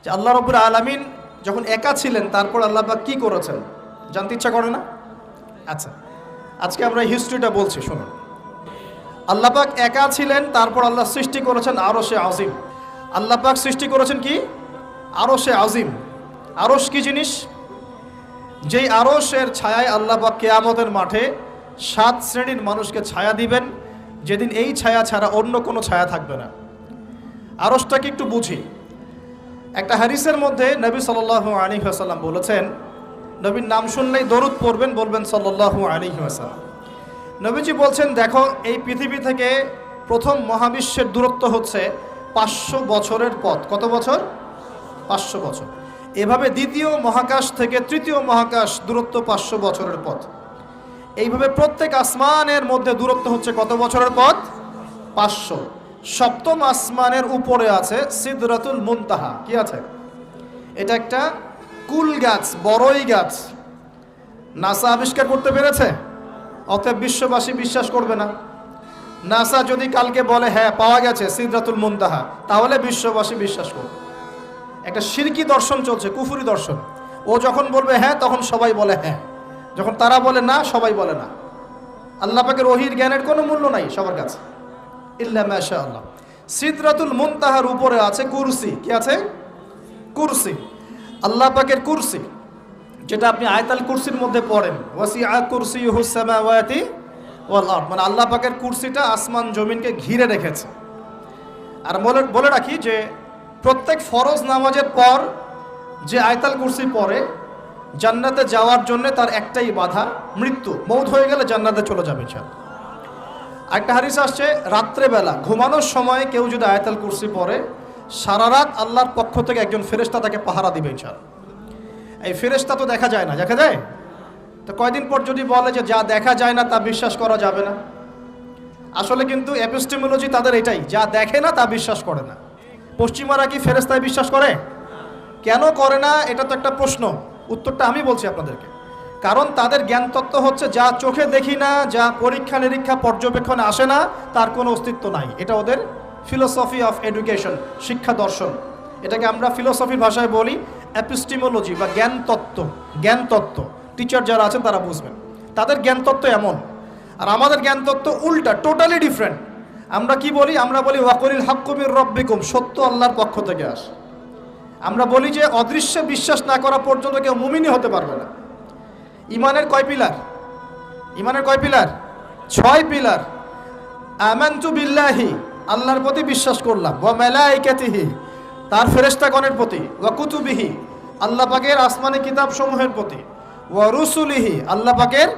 যে আল্লাহ রাব্বুল আলামিন যখন একা ছিলেন তারপর আল্লাহ পাক কি করেছেন জানতে ইচ্ছা করে না? আচ্ছা, আজকে আমরা হিস্ট্রিটা বলছি, শুনুন। আল্লাহ পাক একা ছিলেন, তারপর আল্লাহ সৃষ্টি করেছেন আরশে আজিম। আল্লাহ পাক সৃষ্টি করেছেন কি? আরশে আজিম। আরশ কি জিনিস? যেই আরশের ছায়ায় আল্লাহ পাক কিয়ামতের মাঠে 7 শ্রেণীর মানুষকে ছায়া দিবেন, যেদিন এই ছায়া ছাড়া অন্য কোনো ছায়া থাকবে না। আরশটাকে একটু বুঝি। একটা হাদিসের মধ্যে নবী সাল্লাল্লাহু আলাইহি ওয়াসাল্লাম বলেছেন, নবীর নাম শুনলেই দরুদ পড়বেন, বলবেন সাল্লাল্লাহু আলাইহি ওয়াসাল্লাম। নবীজি বলছেন, দেখো এই পৃথিবী থেকে প্রথম মহাবিশ্বের দূরত্ব হচ্ছে 500 বছরের পথ। কত বছর? 500 বছর। এভাবে দ্বিতীয় মহাকাশ থেকে তৃতীয় মহাকাশ দূরত্ব 500 বছরের পথ। এইভাবে প্রত্যেক আসমানের মধ্যে দূরত্ব হচ্ছে কত বছরের পথ? 500। সপ্তম আসমানের উপরে আছে সিদরাতুল মুনতাহা। কি আছে? এটা একটা কুল গাছ, বড়ই গাছ। নাসা আবিষ্কার করতে পেরেছে, অতএব বিশ্ববাসী বিশ্বাস করবে না। নাসা যদি কালকে বলে হ্যাঁ পাওয়া গেছে সিদরাতুল মুনতাহা, তাহলে বিশ্ববাসী বিশ্বাস করবে। একটা শিরকি দর্শন চলছে, কুফরি দর্শন। ও যখন বলবে হ্যাঁ, তখন সবাই বলে হ্যাঁ, যখন তারা বলে না, সবাই বলে না। আল্লাহ পাকের ওহীর জ্ঞানের কোনো মূল্য নাই সবার কাছে, ইল্লা মাশাআল্লাহ। সিদরাতুল মুনতাহার উপরে আছে কুরসি। কি আছে? কুরসি। আল্লাহ পাকের কুরসি, যেটা আপনি আয়াতুল কুরসির মধ্যে পড়েন, ওয়াসিআ কুরসিয়ুহুস সামাওয়াতি ওয়াল আরদ, মানে আল্লাহ পাকের কুরসিটা আসমান জমিনকে ঘিরে রেখেছে। আর বলে রাখি যে প্রত্যেক ফরজ নামাজের পর যে আয়াতুল কুরসি পড়ে, জান্নাতে যাওয়ার জন্য তার একটাই বাধা, মৃত্যু। মৌত হয়ে গেলে জান্নাতে চলে যাবে ইনশাআল্লাহ। একটা হাদিস আসছে, রাত্রেবেলা ঘুমানোর সময় কেউ যদি আয়াতুল কুরসি পড়ে, সারা রাত আল্লাহর পক্ষ থেকে একজন ফেরেশতা তাকে পাহারা দিবে ইনশাআল্লাহ। এই ফেরেশতা তো দেখা যায় না, দেখা যায়? তো কয়দিন পর যদি বলে যে যা দেখা যায় না তা বিশ্বাস করা যাবে না, আসলে কিন্তু এপিস্টেমোলজি তাদের এটাই, যা দেখে না তা বিশ্বাস করে না। পশ্চিমারা কি ফেরেশতায় বিশ্বাস করে? কেন করে না? এটা তো একটা প্রশ্ন, উত্তরটা আমি বলছি আপনাদেরকে। কারণ তাদের জ্ঞান তত্ত্ব হচ্ছে যা চোখে দেখি না, যা পরীক্ষা নিরীক্ষা পর্যবেক্ষণে আসে না, তার কোনো অস্তিত্ব নাই। এটা ওদের ফিলোসফি অফ এডুকেশন, শিক্ষা দর্শন। এটাকে আমরা ফিলোসফির ভাষায় বলি এপিস্টেমোলজি বা জ্ঞান তত্ত্ব। জ্ঞান তত্ত্ব টিচার যারা আছেন তারা বুঝবেন, তাদের জ্ঞান তত্ত্ব এমন। আর আমাদের জ্ঞান তত্ত্ব উল্টা, টোটালি ডিফারেন্ট। আমরা কি বলি? আমরা বলি ওয়াকুলিল হাক্কু মির রাব্বিকুম, সত্য আল্লাহর পক্ষ থেকে আসে। আমরা বলি যে অদৃশ্যে বিশ্বাস না করা পর্যন্ত কেউ মুমিনই হতে পারবে না। ইমানের কয় পিলার? ইমানের কয় পিলার? 6 পিলার। আমানতু বিল্লাহি, আল্লাহর প্রতি বিশ্বাস করলাম, ওয়া মালাইকাতিহি, তার ফেরেশতাগণের প্রতি, ওয়া কুতুবিহি, আল্লাহ পাকের আসমানি কিতাব সমূহের প্রতি, ওয়া রুসুলিহি, আল্লাহ পাকের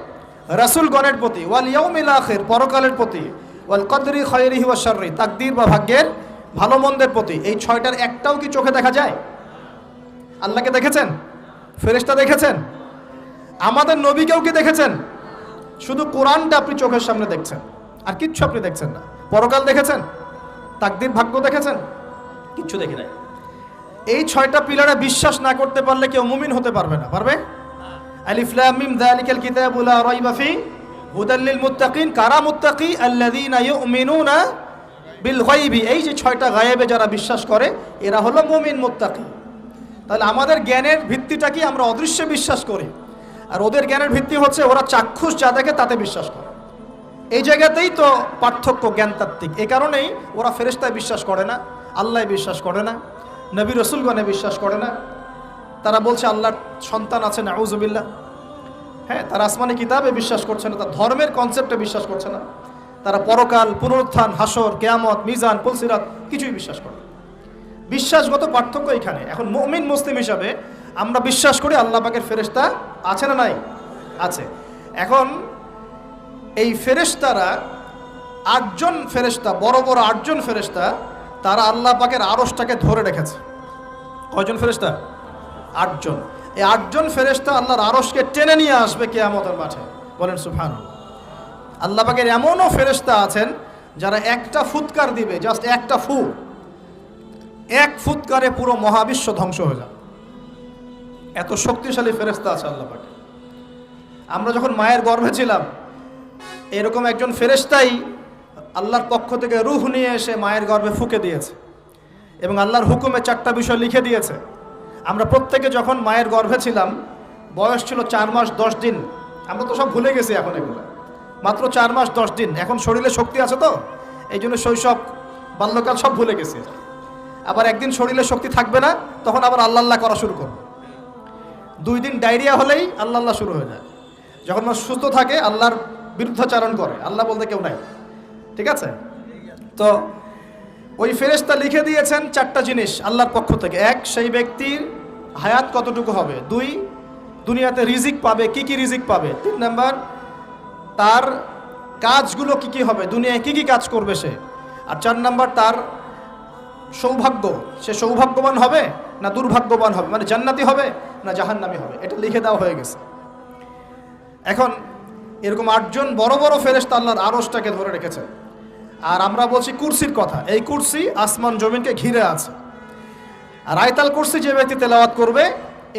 রাসূলগণের প্রতি, ওয়াল ইয়াউমিল আখির, পরকালের প্রতি, ওয়াল কদরি খায়রিহি ওয়া শাররি, তাকদীর বা ভাগ্যের ভালো মন্দের প্রতি। এই 6টার একটাও কি চোখে দেখা যায়? আল্লাহকে দেখেছেন? ফেরেশতা দেখেছেন? আমাদের নবীকেও কি দেখেছেন? শুধু কোরআনটা আপনি চোখের সামনে দেখছেন, আর কিচ্ছু আপনি দেখছেন না। পরকাল দেখেছেন? তাকদীর ভাগ্য দেখেছেন? কিচ্ছু দেখি নাই। এই 6টা পিলারে বিশ্বাস না করতে পারলে কেউ মুমিন হতে পারবে না। পারবে? আলিফ লাম মিম যালিকাল কিতাবু লা রাইবা ফি হুদাল লিল মুত্তাকিন। কারা মুত্তাকি? আল্লাযীনা ইউমিনুনা বিল গায়বি। এই যে 6টা গায়েবে যারা বিশ্বাস করে, এরা হলো মুমিন, মুত্তাকি। তাহলে আমাদের জ্ঞানের ভিত্তিটা কি? আমরা অদৃশ্যে বিশ্বাস করি, আর ওদের জ্ঞানের ভিত্তি হচ্ছে ওরা চাক্ষুষ যা দেখে তাতে বিশ্বাস করে। এই জায়গাতেই তো পার্থক্য জ্ঞানতাত্ত্বিক। এই কারণেই ওরা ফেরেশতায় বিশ্বাস করে না, আল্লাহয় বিশ্বাস করে না, নবী রসুলগণে বিশ্বাস করে না। তারা বলছে আল্লাহর সন্তান আছে, নাউযুবিল্লাহ। হ্যাঁ, তারা আসমানি কিতাবে বিশ্বাস করছে না, তার ধর্মের কনসেপ্টে বিশ্বাস করছে না। তারা পরকাল, পুনরুত্থান, হাসর, কিয়ামত, মিজান, পুলসিরাত কিছুই বিশ্বাস করে না। বিশ্বাসগত পার্থক্য এখানে। এখন মুমিন মুসলিম হিসাবে আমরা বিশ্বাস করি আল্লাহ পাকের ফেরেশতা আছে না নাই? আছে। এখন এই ফেরেশতারা 8জন ফেরেশতা, বড় বড় 8জন ফেরেশতা, তারা আল্লাহ পাকের আরশটাকে ধরে রেখেছে। কয়জন ফেরেশতা? 8জন। এই 8জন ফেরেশতা আল্লাহর আরশকে টেনে নিয়ে আসবে কিয়ামতের মাঠে। বলেন সুবহানাল্লাহ। আল্লাহ পাকের এমনও ফেরেশতা আছেন যারা একটা ফুৎকার দিবে, জাস্ট একটা ফু, এক ফুৎকারে পুরো মহাবিশ্ব ধ্বংস হয়ে যাবে। এত শক্তিশালী ফেরেশতা আছে আল্লাহ পাকে। আমরা যখন মায়ের গর্ভে ছিলাম, এরকম একজন ফেরেশতাই আল্লাহর পক্ষ থেকে রূহ নিয়ে এসে মায়ের গর্ভে ফুঁকে দিয়েছে। এবং আল্লাহর হুকুমে 4টা বিষয় লিখে দিয়েছে। আমরা প্রত্যেকে যখন মায়ের গর্ভে ছিলাম, বয়স ছিল 4 মাস 10 দিন। আমরা তো সব ভুলে গেছি এখন এগুলো, মাত্র 4 মাস 10 দিন। এখন শরীরে শক্তি আছে তো, এই জন্য শৈশব বাল্যকাল সব ভুলে গেছি। আবার একদিন শরীরে শক্তি থাকবে না, তখন আবার আল্লাহ আল্লাহ করা শুরু করবে। 2 দিন ডায়রিয়া হলেই আল্লাহ আল্লাহ শুরু হয়ে যায়। যখন মানুষ সুস্থ থাকে আল্লাহর বিরুদ্ধাচারণ করে, আল্লাহ বলতে কেউ নাই। ঠিক আছে? তো ওই ফেরেশতা লিখে দিয়েছেন 4টা জিনিস আল্লাহর পক্ষ থেকে। 1, সেই ব্যক্তির হায়াত কতটুকু হবে। 2, দুনিয়াতে রিজিক পাবে, কি কি রিজিক পাবে। 3 নাম্বার, তার কাজগুলো কি কি হবে, দুনিয়ায় কি কি কাজ করবে সে। আর 4 নাম্বার, তার সৌভাগ্য, সে সৌভাগ্যবান হবে না দুর্ভাগ্যবান হবে, মানে জান্নাতি হবে না জাহান্নামী হবে। এটা লিখে দেওয়া হয়ে গেছে। এখন এরকম 8 জন বড় বড় ফেরেশতা আল্লাহর আরশটাকে ধরে রেখেছে। আর আমরা বলছি কুরসির কথা। এই কুরসি আসমান জমিনকে ঘিরে আছে। আর আয়াতুল কুরসি যে ব্যক্তি তেলাওয়াত করবে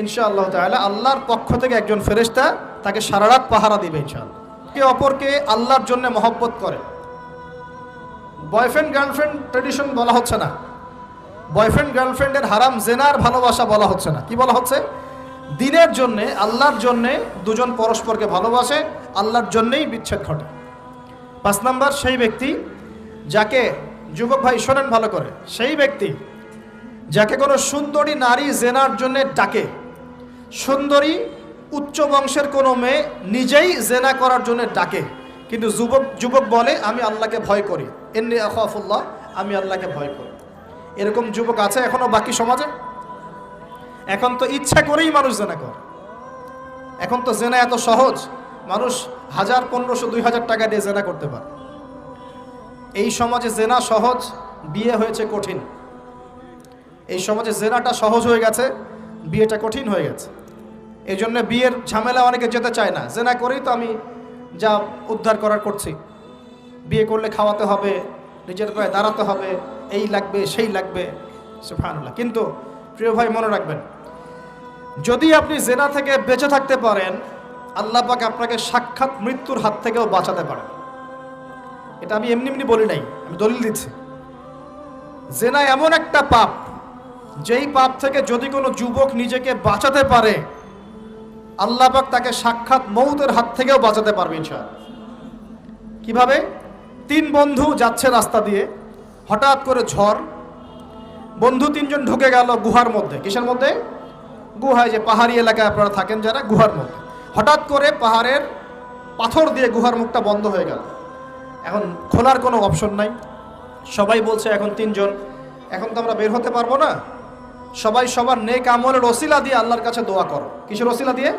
ইনশাআল্লাহ তাআলা আল্লাহর পক্ষ থেকে একজন ফেরেশতা তাকে সারা রাত পাহারা দিবে ইনশাআল্লাহ। কে অপরকে আল্লাহর জন্য মহব্বত করে। বয়ফ্রেন্ড গার্লফ্রেন্ড ট্রেডিশন বলা হচ্ছে না, বয়ফ্রেন্ড গার্লফ্রেন্ডের হারাম জেনার ভালোবাসা বলা হচ্ছে না। কি বলা হচ্ছে? দিনের জন্যে, আল্লাহর জন্যে দুজন পরস্পরকে ভালোবাসে, আল্লাহর জন্যেই বিচ্ছেদ ঘটে। 5 নাম্বার, সেই ব্যক্তি যাকে, যুবক ভাই শোনেন ভালো করে, সেই ব্যক্তি যাকে কোনো সুন্দরী নারী জেনার জন্যে ডাকে। সুন্দরী উচ্চ বংশের কোনো মেয়ে নিজেই জেনা করার জন্য ডাকে, কিন্তু যুবক বলে আমি আল্লাহকে ভয় করি, ইন্নী আখাফুল্লাহ, আমি আল্লাহকে ভয় করি। এরকম যুবক আছে এখনো বাকি সমাজে? এখন তো ইচ্ছা করেই মানুষ জেনা করে। এখন তো জেনা এত সহজ, মানুষ 1000, 1500, 2000 টাকা দিয়ে জেনা করতে পারে। এই সমাজে জেনা সহজ, বিয়ে হয়েছে কঠিন। এই সমাজে জেনাটা সহজ হয়ে গেছে, বিয়েটা কঠিন হয়ে গেছে। এই জন্য বিয়ের ঝামেলা অনেকে যেতে চায় না। জেনা করেই তো আমি যা উদ্ধার করার করছি। বিয়ে করলে খাওয়াতে হবে, নিজের পায়ে দাঁড়াতে হবে, এই লাগবে সেই লাগবে, সুবহানাল্লাহ। কিন্তু প্রিয় ভাই মনে রাখবেন, যদি আপনি জেনা থেকে বেঁচে থাকতে পারেন, আল্লাহ পাক আপনাকে সাক্ষাৎ মৃত্যুর হাত থেকেও বাঁচাতে পারেন। এটা আমি এমনি এমনি বলি নাই, আমি দলিল দিচ্ছি। জেনা এমন একটা পাপ, যেই পাপ থেকে যদি কোনো যুবক নিজেকে বাঁচাতে পারে, আল্লাহ পাক তাকে সাক্ষাৎ মৌতের হাত থেকেও বাঁচাতে পারবে ইনশাআল্লাহ। কিভাবে? 3 বন্ধু যাচ্ছে রাস্তা দিয়ে, হঠাৎ করে ঝড়, বন্ধু 3 জন ঢুকে গেল গুহার মধ্যে। কিসের মধ্যে? গুহায়, যে পাহাড়ি এলাকায় আপনারা থাকেন যারা, গুহার মধ্যে। হঠাৎ করে পাহাড়ের পাথর দিয়ে গুহার মুখটা বন্ধ হয়ে গেল। এখন খোলার কোনো অপশন নাই। সবাই বলছে এখন 3 জন, এখন তো আমরা বের হতে পারবো না। সবাই সবার নেক আমলের ওসিলা দিয়ে আল্লাহর কাছে দোয়া করো। কিসের ওসিলা দিয়ে?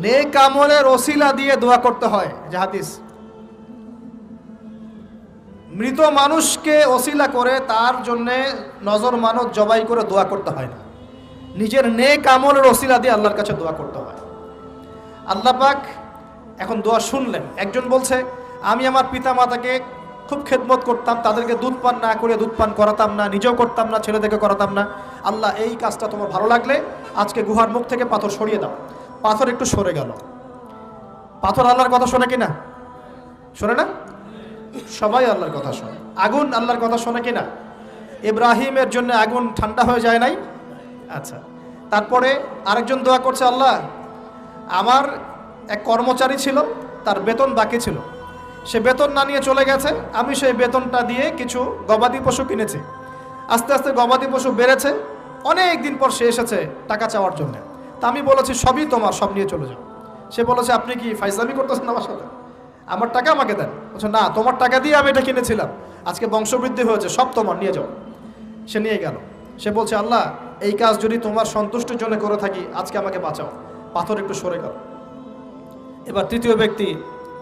নেক আমলের ওসিলা দিয়ে দোয়া করতে হয়। যে হাদিস, মৃত মানুষকে ওসিলা করে তার জন্যে নজর মানত জবাই করে দোয়া করতে হয় না, নিজের নেক আমলের ওসিলা দিয়ে আল্লাহর কাছে দোয়া করতে হয়। আল্লাহ পাক এখন দোয়া শুনলেন। একজন বলছে আমি আমার পিতা মাতাকে খুব খেদমত করতাম, তাদেরকে দুধ পান না করে দুধ পান করাতাম না, নিজেও করতাম না, ছেলেদেরকে করাতাম না। আল্লাহ এই কাজটা তোমার ভালো লাগলে আজকে গুহার মুখ থেকে পাথর সরিয়ে দাও। পাথর একটু সরে গেল। পাথর আল্লাহর কথা শোনে কিনা? শোনে না? সবাই আল্লাহর কথা শোনে। আগুন আল্লাহর কথা শোনে কিনা? ইব্রাহিমের জন্য আগুন ঠান্ডা হয়ে যায় নাই? আচ্ছা, তারপরে আরেকজন দোয়া করছে, আল্লাহ আমার এক কর্মচারী ছিল, তার বেতন বাকি ছিল, সে বেতন না নিয়ে চলে গেছে, আমি সেই বেতনটা দিয়ে কিছু গবাদি পশু কিনেছি। আস্তে আস্তে গবাদি পশু বেড়েছে, অনেক দিন পর সে এসেছে টাকা চাওয়ার জন্য। তা আমি বলেছি সবই তোমার, সব নিয়ে চলে যাও। সে বলেছে আপনি কি ফাইজলামি করতেছেন আমার সাথে? আমার টাকা আমাকে দেন। বলছে না, তোমার টাকা দিয়ে আমি এটা কিনেছিলাম, আজকে বংশবৃদ্ধি হয়েছে, সব তোমার, নিয়ে যাও। সে নিয়ে গেল। সে বলছে আল্লাহ এই কাজ যদি তোমার সন্তুষ্টির জন্য করে থাকি, আজকে আমাকে বাঁচাও। পাথর একটু সরে গেল। এবার তৃতীয় ব্যক্তি,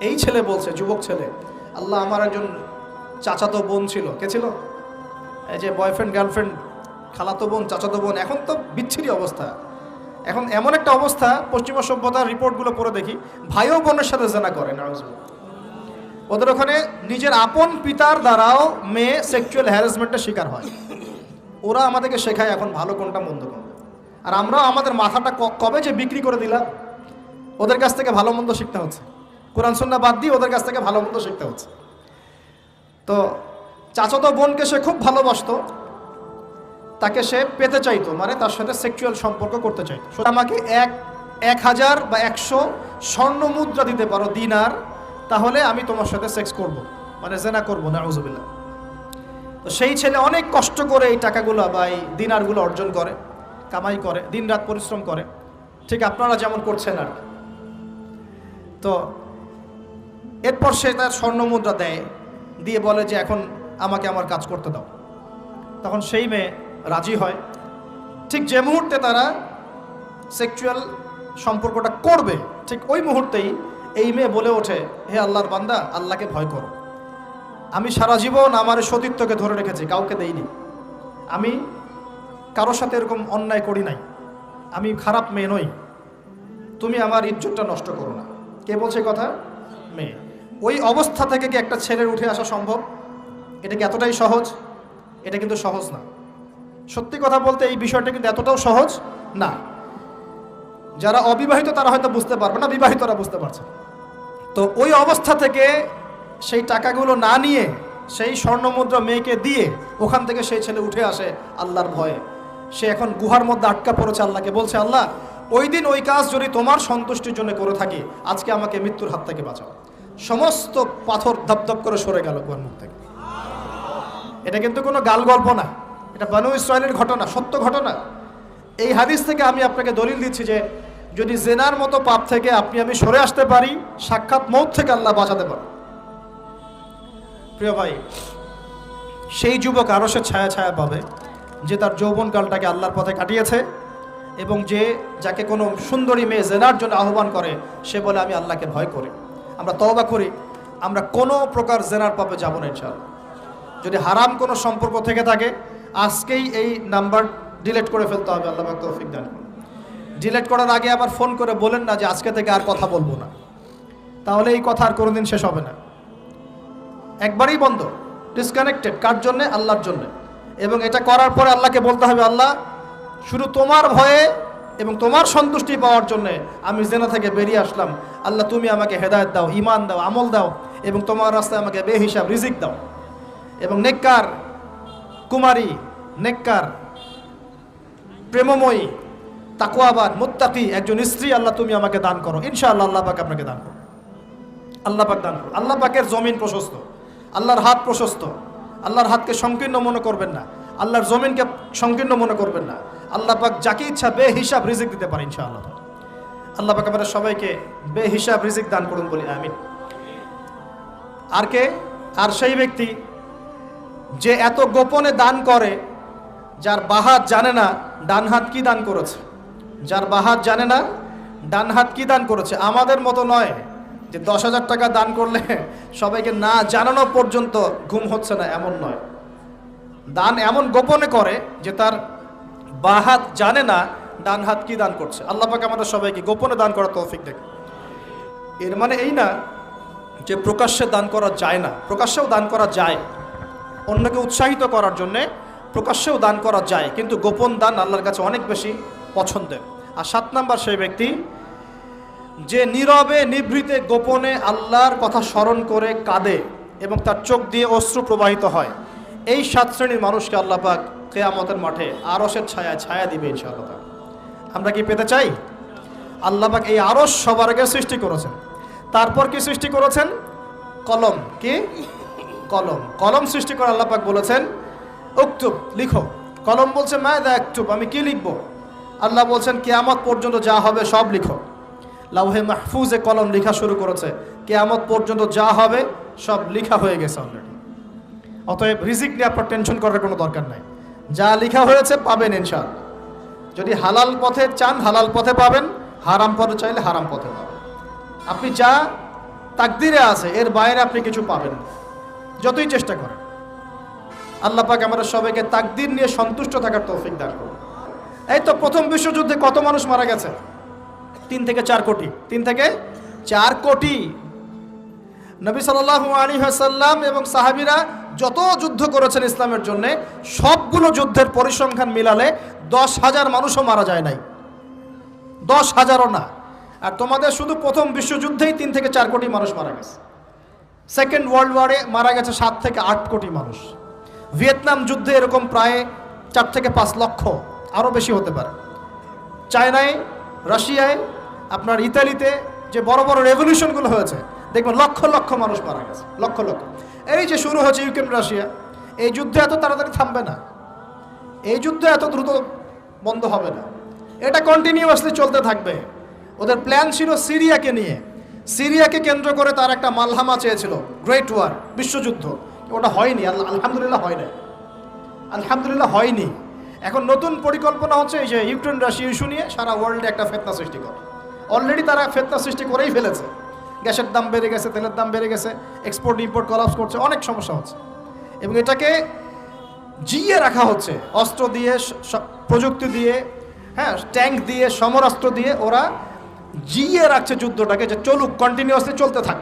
এই ছেলে বলছে, যুবক ছেলে, আল্লাহ আমার একজন চাচাতো বোন ছিল। কে ছিল? এই যে বয়ফ্রেন্ড গার্লফ্রেন্ড, খালাতো বোন, চাচাতো বোন, এখন তো বিচ্ছিরি অবস্থা। এখন এমন একটা অবস্থা, পশ্চিমা সভ্যতার রিপোর্টগুলো পড়ে দেখি, ভাইও বোনের সাথে জেনা করে। ওদের ওখানে নিজের আপন পিতার দ্বারাও মেয়ে সেক্সুয়াল হ্যারাসমেন্টের শিকার হয়। ওরা আমাদেরকে শেখায় এখন ভালো কোনটা মন্দ কোনটা। আর আমরাও আমাদের মাথাটা কবে যে বিক্রি করে দিলাম, ওদের কাছ থেকে ভালো মন্দ শিখতে হচ্ছে। কোরআন সুন্নাহ বাদ দিয়ে ওদের কাছ থেকে ভালো মন্দ শিখতে হচ্ছে। তো চাচাতো বোনকে সে খুব ভালোবাসতো, তাকে সে পেতে চাইতো, মানে তার সাথে সেক্সুয়াল সম্পর্ক করতে চাইতো। আমাকে 1000 বা 100 স্বর্ণ মুদ্রা দিতে পারো, দিনার, তাহলে আমি তোমার সাথে সেক্স করব, মানে জেনা করব, নাউজুবিল্লাহ। তো সেই ছেলে অনেক কষ্ট করে এই টাকাগুলো বা এই দিনারগুলো অর্জন করে, কামাই করে, দিনরাত পরিশ্রম করে, ঠিক আপনারা যেমন করছেন আর। তো এরপর সে তার স্বর্ণ মুদ্রা দেয়, দিয়ে বলে যে এখন আমাকে আমার কাজ করতে দাও। তখন সেই মেয়ে রাজি হয়। ঠিক যে মুহূর্তে তারা সেক্সুয়াল সম্পর্কটা করবে, ঠিক ওই মুহূর্তেই এই মেয়ে বলে ওঠে, হে আল্লাহর বান্দা, আল্লাহকে ভয় করো। আমি সারা জীবন আমার সতীত্বকে ধরে রেখেছি, কাউকে দেইনি, আমি কারোর সাথে এরকম অন্যায় করি নাই, আমি খারাপ মেয়ে নই, তুমি আমার ইজ্জতটা নষ্ট করো না। কে বলছে কথা? মেয়ে। ওই অবস্থা থেকে কি একটা ছেলের উঠে আসা সম্ভব? এটা কি এতটাই সহজ? এটা কিন্তু সহজ না। সত্যি কথা বলতে এই বিষয়টা কিন্তু এতটাও সহজ না। যারা অবিবাহিত তারা হয়তো বুঝতে পারবে না, বিবাহিতরা বুঝতে পারছে। তো ওই অবস্থা থেকে সেই টাকাগুলো না নিয়ে সেই স্বর্ণমুদ্রা মেয়েকে দিয়ে ওখান থেকে সেই ছেলে উঠে আসে আল্লাহর ভয়ে। সে এখন গুহার মধ্যে আটকা পড়েছে, আল্লাহকে বলছে, আল্লাহ ওই দিন ওই কাজ যদি তোমার সন্তুষ্টির জন্য করে থাকি, আজকে আমাকে মৃত্যুর হাত থেকে বাঁচাও। সমস্ত পাথর ধপধপ করে সরে গেল গুহার মুখ থেকে। এটা কিন্তু কোনো গাল গল্প না, এটা বনু ইসরায়েলের ঘটনা, সত্য ঘটনা। এই হাদিস থেকে আমি আপনাকে দলিল দিচ্ছি যে যদি জেনার মতো পাপ থেকে আমি সরে আসতে পারি, সাক্ষাৎ মৌত থেকে আল্লাহ বাঁচাতে পারে। প্রিয় ভাই, সেই যুবক আরশের ছায়া ছায়া পাবে যে তার যৌবনকালটাকে আল্লাহর পথে কাটিয়েছে, এবং যাকে কোনো সুন্দরী মেয়ে জেনার জন্য আহ্বান করে, সে বলে আমি আল্লাহকে ভয় করি। আমরা তওবা করি, আমরা কোনো প্রকার জেনার পাপে যাব না ইনশাআল্লাহ। যদি হারাম কোনো সম্পর্ক থেকে থাকে, আজকেই এই নাম্বার ডিলিট করে ফেলতে হবে। আল্লাহ পাক তৌফিক দান করুন। ডিলিট করার আগে আবার ফোন করে বলেন না যে আজকে থেকে আর কথা বলবো না, তাহলে এই কথা আর কোনোদিন শেষ হবে না। একবারই বন্ধ, ডিসকানেক্টেড। কার জন্যে? আল্লাহর জন্য। এবং এটা করার পরে আল্লাহকে বলতে হবে, আল্লাহ শুধু তোমার ভয়ে এবং তোমার সন্তুষ্টি পাওয়ার জন্যে আমি জেনা থেকে বেরিয়ে আসলাম। আল্লাহ তুমি আমাকে হেদায়েত দাও, ঈমান দাও, আমল দাও, এবং তোমার রাস্তায় আমাকে বেহিসাব রিজিক দাও। এবং নেককার কুমারী, নেককার প্রেমময়ী, তাকওয়াবান, মুত্তাকি একজন স্ত্রী আল্লাহ তুমি আমাকে দান করো। ইনশাআল্লাহ আল্লাহ পাক আপনাকে দান করো। আল্লাহ পাক দান করো। আল্লাহ পাকের জমিন প্রশস্ত, আল্লাহর হাত প্রশস্ত। আল্লাহর হাতকে সংকীর্ণ মনে করবেন না, আল্লাহর জমিনকে সংকীর্ণ মনে করবেন না। আল্লাহ পাক যাকে ইচ্ছা বেহিসাব রিজিক দিতে পারে ইনশাআল্লাহ। আল্লাহ পাক আমাদের সবাইকে বেহিসাব রিজিক দান করুন বলি আমিন। আর কে? আর সেই ব্যক্তি যে এত গোপনে দান করে, যার বাহাত জানে না ডান হাত কি দান করেছে, যার বাহাত জানে না ডান হাত কি দান করেছে। আমাদের মতো নয় যে 10,000 টাকা দান করলে সবাইকে না জানানো পর্যন্ত ঘুম হচ্ছে না, এমন নয়। দান এমন গোপনে করে যে তার বাহাত জানে না ডান হাত কি দান করছে। আল্লাহ পাক আমাদের সবাইকে গোপনে দান করার তৌফিক দেন। এর মানে এই না যে প্রকাশ্যে দান করা যায় না, প্রকাশ্যেও দান করা যায়। অন্যকে উৎসাহিত করার জন্যে প্রকাশ্যেও দান করা যায়, কিন্তু গোপন দান আল্লাহর কাছে অনেক বেশি পছন্দের। আর 7 নাম্বার সেই ব্যক্তি যে নীরবে নিভৃতে গোপনে আল্লাহর কথা স্মরণ করে কাঁদে এবং তার চোখ দিয়ে অশ্রু প্রবাহিত হয়। এই 7 শ্রেণীর মানুষকে আল্লাহ পাক কিয়ামতের মাঠে আরশের ছায়ায় ছায়া দিবে ইনশাআল্লাহ। আমরা কি পেতে চাই? আল্লাহ পাক এই আরশ সবার আগে সৃষ্টি করেছেন। তারপর কি সৃষ্টি করেছেন? কলম। কি? কলম। কলম সৃষ্টি করে আল্লাহ পাক বলেছেন উকতুব, লিখো। কলম বলছে মাযা আকতুব, আমি কি লিখবো? আল্লাহ বলছেন কিয়ামত পর্যন্ত যা হবে সব লিখো। লাউহে মাহফুজে কলম লেখা শুরু করেছে, কিয়ামত পর্যন্ত যা হবে সব লেখা হয়ে গেছে অলরেডি। অতএব রিজিক নিয়ে আপনার টেনশন করার কোনো দরকার নাই, যা লেখা হয়েছে পাবেন ইনশাআল্লাহ। যদি হালাল পথে চান হালাল পথে পাবেন, হারাম পথে চাইলে হারাম পথে পাবেন। আপনি যা তাকদিরে আছে এর বাইরে আপনি কিছু পাবেন না, যতই চেষ্টা করেন। আল্লাহ পাক আমাদের সবাইকে তাকদির নিয়ে সন্তুষ্ট থাকার তৌফিক দান করুন। এই তো প্রথম বিশ্বযুদ্ধে কত মানুষ মারা গেছে? 3 থেকে 4 কোটি। 3 থেকে 4 কোটি। নবী সাল্লাল্লাহু আলাইহি ওয়াসাল্লাম এবং সাহাবীরা যত যুদ্ধ করেছেন ইসলামের জন্য, সবগুলো যুদ্ধের পরিসংখ্যান মিলালে 10,000 মানুষও মারা যায় নাই, 10,000ও না। আর তোমাদের শুধু প্রথম বিশ্বযুদ্ধেই 3 থেকে 4 কোটি মানুষ মারা গেছে। সেকেন্ড ওয়ার্ল্ড ওয়ারে মারা গেছে 7 থেকে 8 কোটি মানুষ। ভিয়েতনাম যুদ্ধে এরকম প্রায় 4 থেকে 5 লক্ষ, আরও বেশি হতে পারে। চায়নায়, রাশিয়ায়, আপনার ইতালিতে যে বড় বড় রেভলিউশনগুলো হয়েছে, দেখবেন লক্ষ লক্ষ মানুষ মারা গেছে, লক্ষ লক্ষ। এই যে শুরু হয়েছে ইউক্রেন রাশিয়া, এই যুদ্ধ এত তাড়াতাড়ি থামবে না, এই যুদ্ধ এত দ্রুত বন্ধ হবে না, এটা কন্টিনিউয়াসলি চলতে থাকবে। ওদের প্ল্যান ছিল সিরিয়াকে নিয়ে, সিরিয়াকে কেন্দ্র করে তার একটা মালহামা চেয়েছিল, গ্রেট ওয়ার, বিশ্বযুদ্ধ। ওটা হয়নি, আলহামদুলিল্লাহ হয় নাই, আলহামদুলিল্লাহ হয়নি। এখন নতুন পরিকল্পনা হচ্ছে এই যে ইউক্রেন রাশিয়া ইস্যু নিয়ে সারা ওয়ার্ল্ডে একটা ফেতনা সৃষ্টি করে। অলরেডি তারা ফেতনা সৃষ্টি করেই ফেলেছে, গ্যাসের দাম বেড়ে গেছে, তেলের দাম বেড়ে গেছে, এক্সপোর্ট ইম্পোর্ট কলাপস করছে, অনেক সমস্যা হচ্ছে। এবং এটাকে জিয়ে রাখা হচ্ছে অস্ত্র দিয়ে, প্রযুক্তি দিয়ে, হ্যাঁ, ট্যাঙ্ক দিয়ে, সমরাস্ত্র দিয়ে ওরা জিয়ে রাখছে যুদ্ধটাকে, যে চলুক, কন্টিনিউয়াসলি চলতে থাক।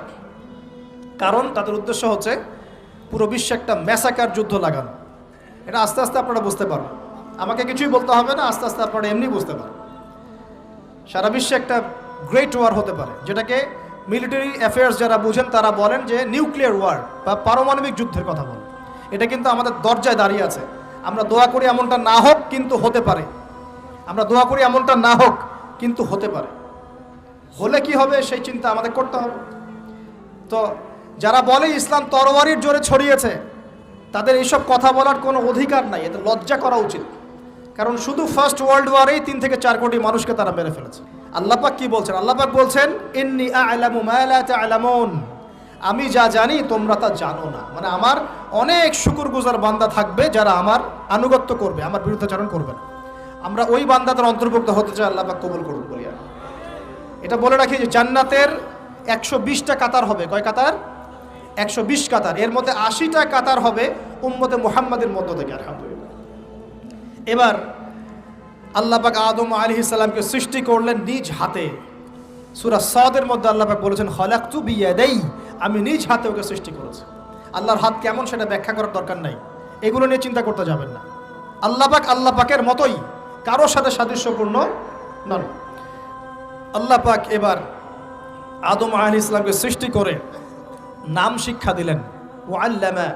কারণ তাদের উদ্দেশ্য হচ্ছে পুরো বিশ্বে একটা ম্যাসাকার যুদ্ধ লাগানো। এটা আস্তে আস্তে আপনারা বুঝতে পারবেন, আমাকে কিছুই বলতে হবে না, আস্তে আস্তে আপনারা এমনি বুঝতে পারবেন। সারা বিশ্বে একটা গ্রেট ওয়ার হতে পারে, যেটাকে মিলিটারি অ্যাফেয়ার্স যারা বুঝেন তারা বলেন যে নিউক্লিয়ার ওয়ার বা পারমাণবিক যুদ্ধের কথা বলেন। এটা কিন্তু আমাদের দরজায় দাঁড়িয়ে আছে। আমরা দোয়া করি এমনটা না হোক, কিন্তু হতে পারে। আমরা দোয়া করি এমনটা না হোক, কিন্তু হতে পারে। হলে কি হবে সেই চিন্তা আমাদের করতে হবে। তো যারা বলে ইসলাম তরবারির জোরে ছড়িয়েছে, তাদের এইসব কথা বলার কোনো অধিকার নাই, এতে লজ্জা করা উচিত। কারণ শুধু ফার্স্ট ওয়ার্ল্ড ওয়ারেই 3 থেকে 4 কোটি মানুষকে তারা মেরে ফেলেছে। আল্লাহ পাক কি বলছেন? আল্লাহ পাক বলছেন, ইন্নী আ'লামু মা লা তা'লামুন, আমি যা জানি তোমরা তা জানো না। মানে আমার অনেক শুকরগুজার বান্দা থাকবে যারা আমার আনুগত্য করবে, আমার বিরুদ্ধাচরণ করবে না। আমরা ওই বান্দাদের অন্তর্ভুক্ত হতে চাই, আল্লাহ পাক কবুল করুন বলি। এটা বলে রাখি যে জান্নাতের 120টা কাতার হবে। কয় কাতার? 120 কাতার। এর মধ্যে 80টা কাতার হবে উম্মতে মুহাম্মাদের মধ্য থেকে, আলহামদুলিল্লাহ। এবার আল্লাহ পাক আদম আলাইহিস সালামকে সৃষ্টি করলেন নিজ হাতে। সূরা সাদের মধ্যে আল্লাহ পাক বলেছেন, খালাকতু বিয়াদাই, আমি নিজ হাতে ওকে সৃষ্টি করেছি। আল্লাহর হাত কেমন সেটা ব্যাখ্যা করার দরকার নাই, এগুলো নিয়ে চিন্তা করতে যাবেন না। আল্লাহ পাকের মতোই, কারোর সাথে সাদৃশ্যপূর্ণ নন। আল্লাহ পাক এবার আদম আলাইহিস সালামকে সৃষ্টি করে নাম শিক্ষা দিলেন। ওয়াল্লামা